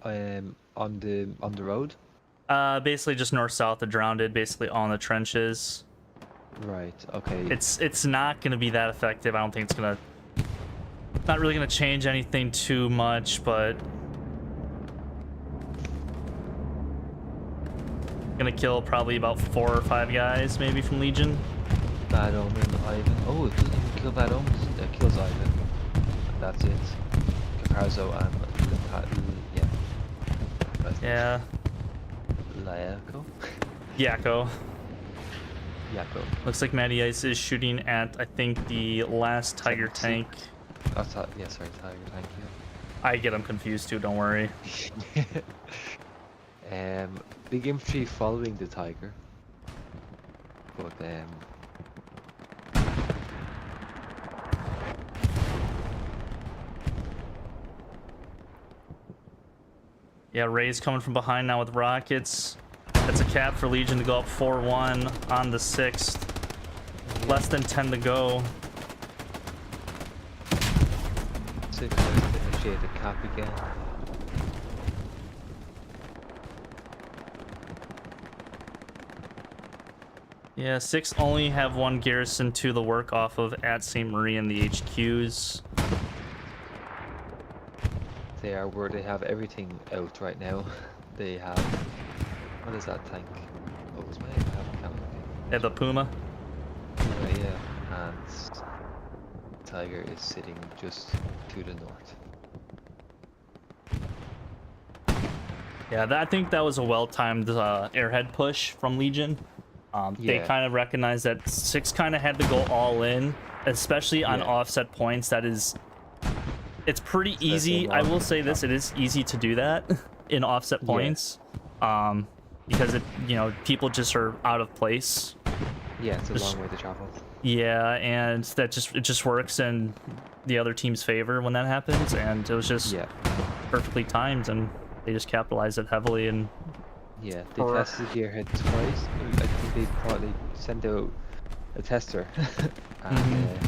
On the road. Basically just north-south of Drowned, basically on the trenches. Right. Okay. It's not gonna be that effective. I don't think it's not really gonna change anything too much, but gonna kill probably about 4 or 5 guys maybe from Legion. Bad Omen, Ivan. Oh, it doesn't even kill Bad Omen. It kills Ivan. And that's it. Caparzo and yeah. Yeah. Layako. Yakko. Yako. Looks like Matty Ice is shooting at, I think, the last Tiger tank. Oh, yeah, sorry, Tiger. Thank you. I get them confused too, don't worry. Big infantry following the Tiger, but Yeah, Ray's coming from behind now with rockets. That's a cap for Legion to go up 4-1 on the 6th. Less than 10 to go. 6 to initiate the cap again. Yeah, 6 only have 1 garrison to the work off of at St. Marie and the HQs. They are where they have everything out right now. They have, what is that tank? What was my name? I haven't counted. They have the Puma. Yeah, and Tiger is sitting just to the north. Yeah, I think that was a well-timed airhead push from Legion. They Yeah. kind of recognized that 6 kind of had to go all in, especially on Yeah. offset points. It's pretty Especially easy. I will say this: it is easy to do that in offset points, because people just are out of place. Yeah, it's a long way to travel. Yeah, and it just works in the other team's favor when that happens, and it was just Yeah. perfectly timed, and they just capitalized it heavily. And Yeah, they tested the airhead twice. I think they probably sent out a tester, and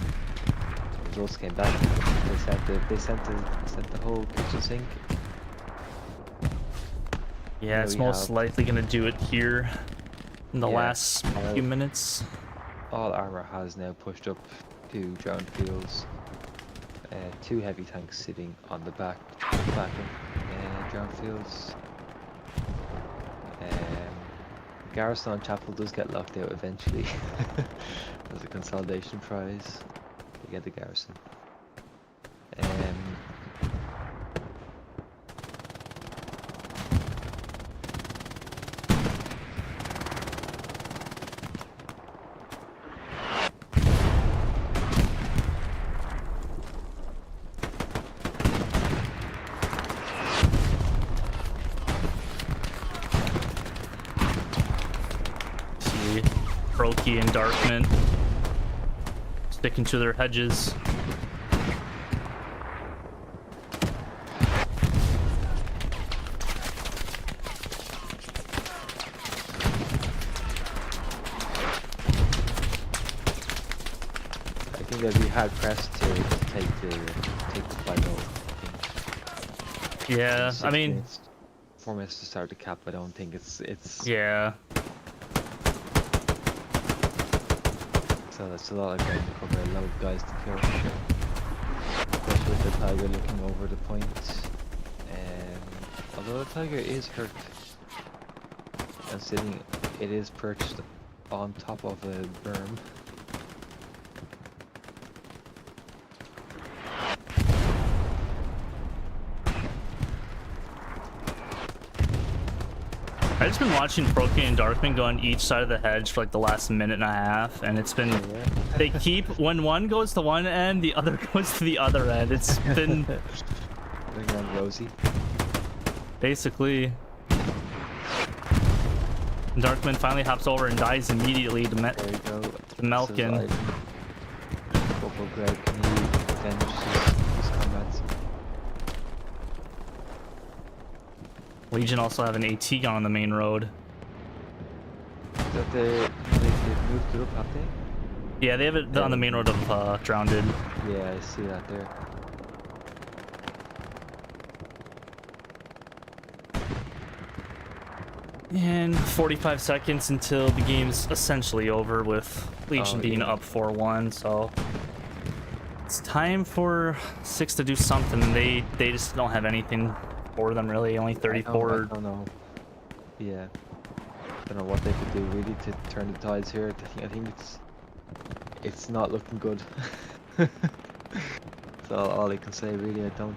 results came back. They sent the whole kitchen sink. yeah, Now it's we most have- likely gonna do it here in the Yeah, last few minutes. All armor has now pushed up to ground fields. 2 heavy tanks sitting on the back of ground fields. Garrison on Chapel does get locked out eventually. As a consolidation prize, you get the garrison. See, Brokey and Darkman sticking to their hedges. I think they'd be hard pressed to take the final. Yeah, I mean, 4 minutes to start the cap. I don't think it's yeah. So that's a lot of ground to cover, a lot of guys to kill, for sure. Especially with the Tiger looking over the point. Although the Tiger is hurt and sitting, it is perched on top of a berm. I've just been watching Brokey and Darkman go on each side of the hedge for like the last minute and a half, and it's been they keep when one goes to one end, the other goes to the other end. It's been Ring around Rosie. basically. Darkman finally hops over and dies immediately to There you go. Melkin. Football Greg, can he avenge his comrades? Legion also have an AT gun on the main road. Is that they've moved it up, have they? Yeah, they have it on the main road of Drowned. Yeah, I see that there. And 45 seconds until the game's essentially over, with Legion being up 4-1, so it's time for 6 to do something. They just don't have anything for them, really. Only 34. I don't know. Yeah. Don't know what they could do really to turn the tides here. I think it's not looking good. That's all I can say really. I think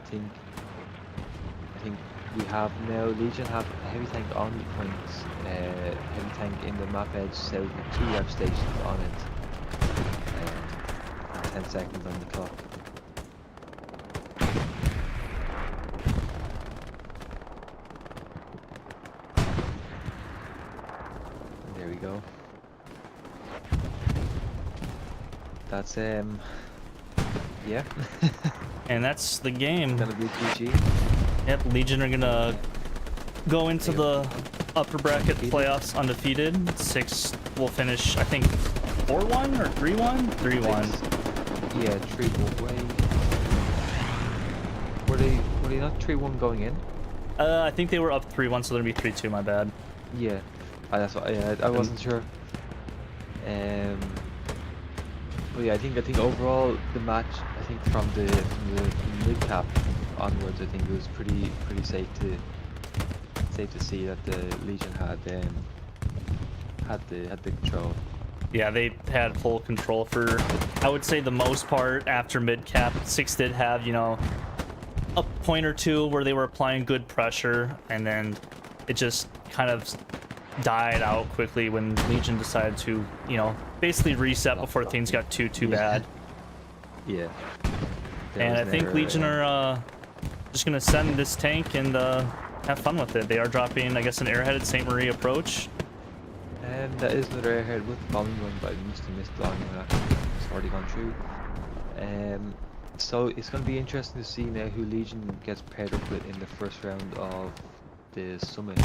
we have now Legion have a heavy tank on the points, heavy tank in the map edge south with 2 rep stations on it, and 10 seconds on the clock. And there we go. That's yeah. And that's the game. Gonna be GG. Yep, Legion are gonna go into the upper bracket playoffs undefeated. 6 will finish, I think, 4-1 or 3-1? 3-1. Yeah, 3-1 way. Were they not 3-1 going in? I think they were up 3-1, so they're gonna be 3-2, my bad. Yeah. That's what, yeah, I wasn't sure. Um, but yeah, I think overall the match, I think from the mid-cap onwards, I think it was pretty safe to see that the Legion had the control. Yeah, they had full control for, I would say, the most part. After mid-cap, Six did have, you know, a point or two where they were applying good pressure, and then it just kind of died out quickly when Legion decided to, you know, basically reset before things got too bad. Yeah. And I think Legion are just gonna send this tank and have fun with it. They are dropping, I guess, an airheaded Saint Marie approach. And that is another airhead with bombing run, but I must have missed bombing run after it's already gone through. So it's going to be interesting to see now who Legion gets paired up with in the first round of the summit.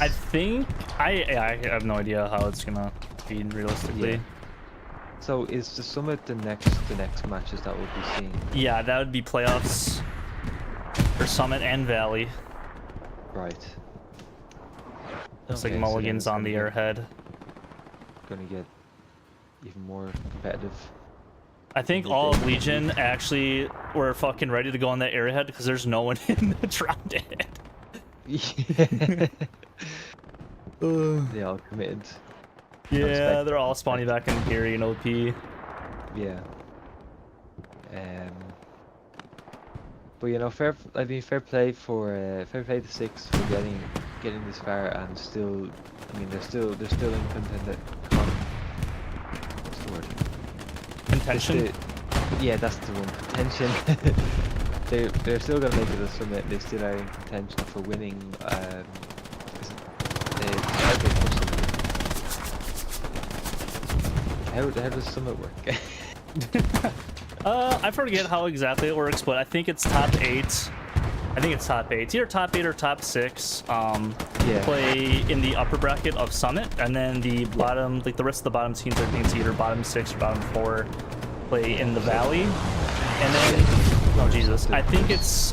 I think I have no idea how it's gonna be realistically. Yeah. So is the summit the next matches that we'll be seeing? Yeah, that would be playoffs for Summit and Valley. Right. Looks Okay, like so Mulligan's then on the airhead. Going to get even more competitive. I think all of Legion actually were fucking ready to go on that airhead because there's no one in the drop dead. Yeah. They all committed. Yeah, they're all spawning back in Gary and OP. Yeah. But you know, fair play to Six for getting this far and still. I mean, they're still in contender. What's the word? Contention. Yeah, that's the one. Contention. they're still gonna make it a summit. They still are in contention for winning. How does summit work? I forget how exactly it works, but I think it's top 8. I think it's top 8. It's either top 8 or top 6. Yeah. Play in the upper bracket of Summit, and then the bottom, like the rest of the bottom teams, I think it's either bottom 6 or bottom 4, play in the Valley. And then, oh Jesus, I think it's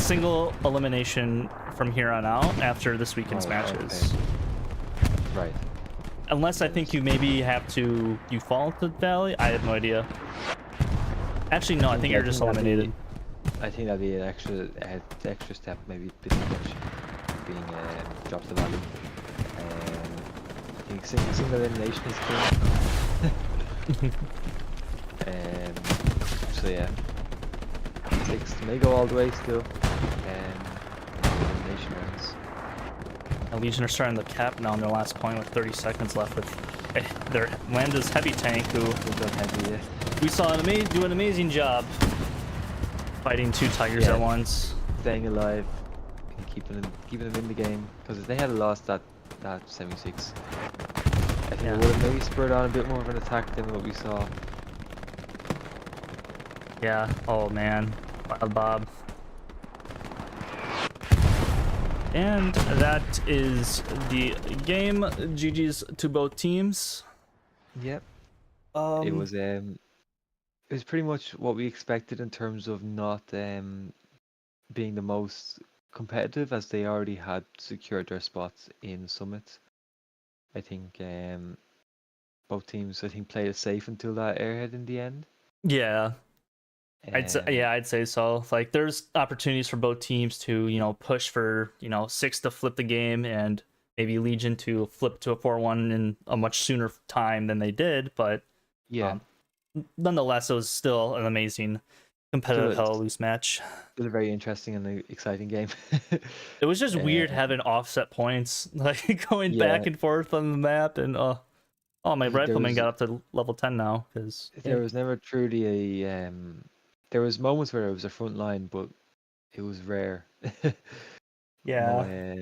single elimination from here on out after this weekend's matches. Okay. Right. Unless I think you maybe have to, you fall to Valley? I have no idea. Actually, no, I think you're just eliminated. I think that'd be an extra step, maybe a bit too much, being dropped to Valley. I think single elimination is king. So yeah, Six may go all the way still. Elimination rounds. Legion are starting the cap now on their last point with 30 seconds left with their Landa's heavy tank, who we saw do an amazing job fighting 2 tigers at once. Staying alive, and keeping them in the game. Because if they had lost that 76, I think it would have maybe spurred on a bit more of an attack than what we saw. Yeah. Oh man, Wild Bob. And that is the game. GG's to both teams. Yep. It was pretty much what we expected in terms of not being the most competitive, as they already had secured their spots in Summit. I think both teams played it safe until that airhead in the end. Yeah. I'd say so. Like, there's opportunities for both teams to, you know, push for, you know, Six to flip the game and maybe Legion to flip to a 4-1 in a much sooner time than they did. But yeah, nonetheless, it was still an amazing competitive hell loose match. It was a very interesting and exciting game. It was just weird having offset points, like going back and forth on the map, and my rifleman got up to level 10 now because there was never truly a there was moments where it was a front line, but it was rare. Yeah.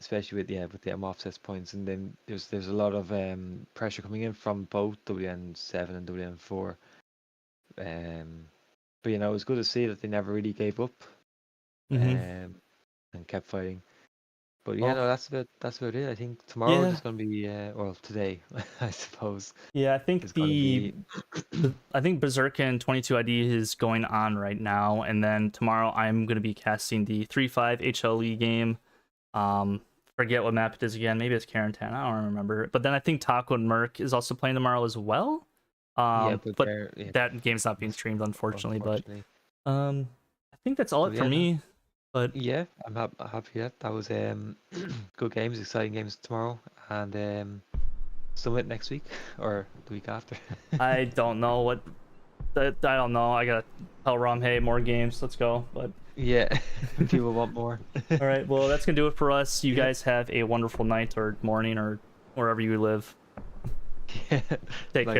Especially with the offset points, and then there's a lot of pressure coming in from both WN7 and WN4. But you know, it was good to see that they never really gave up, and kept fighting. But yeah, no, that's about it. I think tomorrow is going to be well, today, I suppose. Yeah, I think I think Berserkin 22 ID is going on right now, and then tomorrow I'm going to be casting the 3-5 HLE game for forget what map it is again. Maybe it's Carentan. I don't remember. But then I think Taco and Merc is also playing tomorrow as well. Yeah, But yeah, that game's not being streamed, unfortunately. unfortunately. But I think that's all So it for yeah, me. But Yeah, I'm happy that that was good games, exciting games tomorrow, and Summit next week or the week after. I don't know what. I don't know. I gotta tell Rom, hey, more games. Let's go. But Yeah, people want more. all right. Well, that's gonna do it for us. You Yeah. guys have a wonderful night or morning or wherever you live. Yeah. Take Bye, care.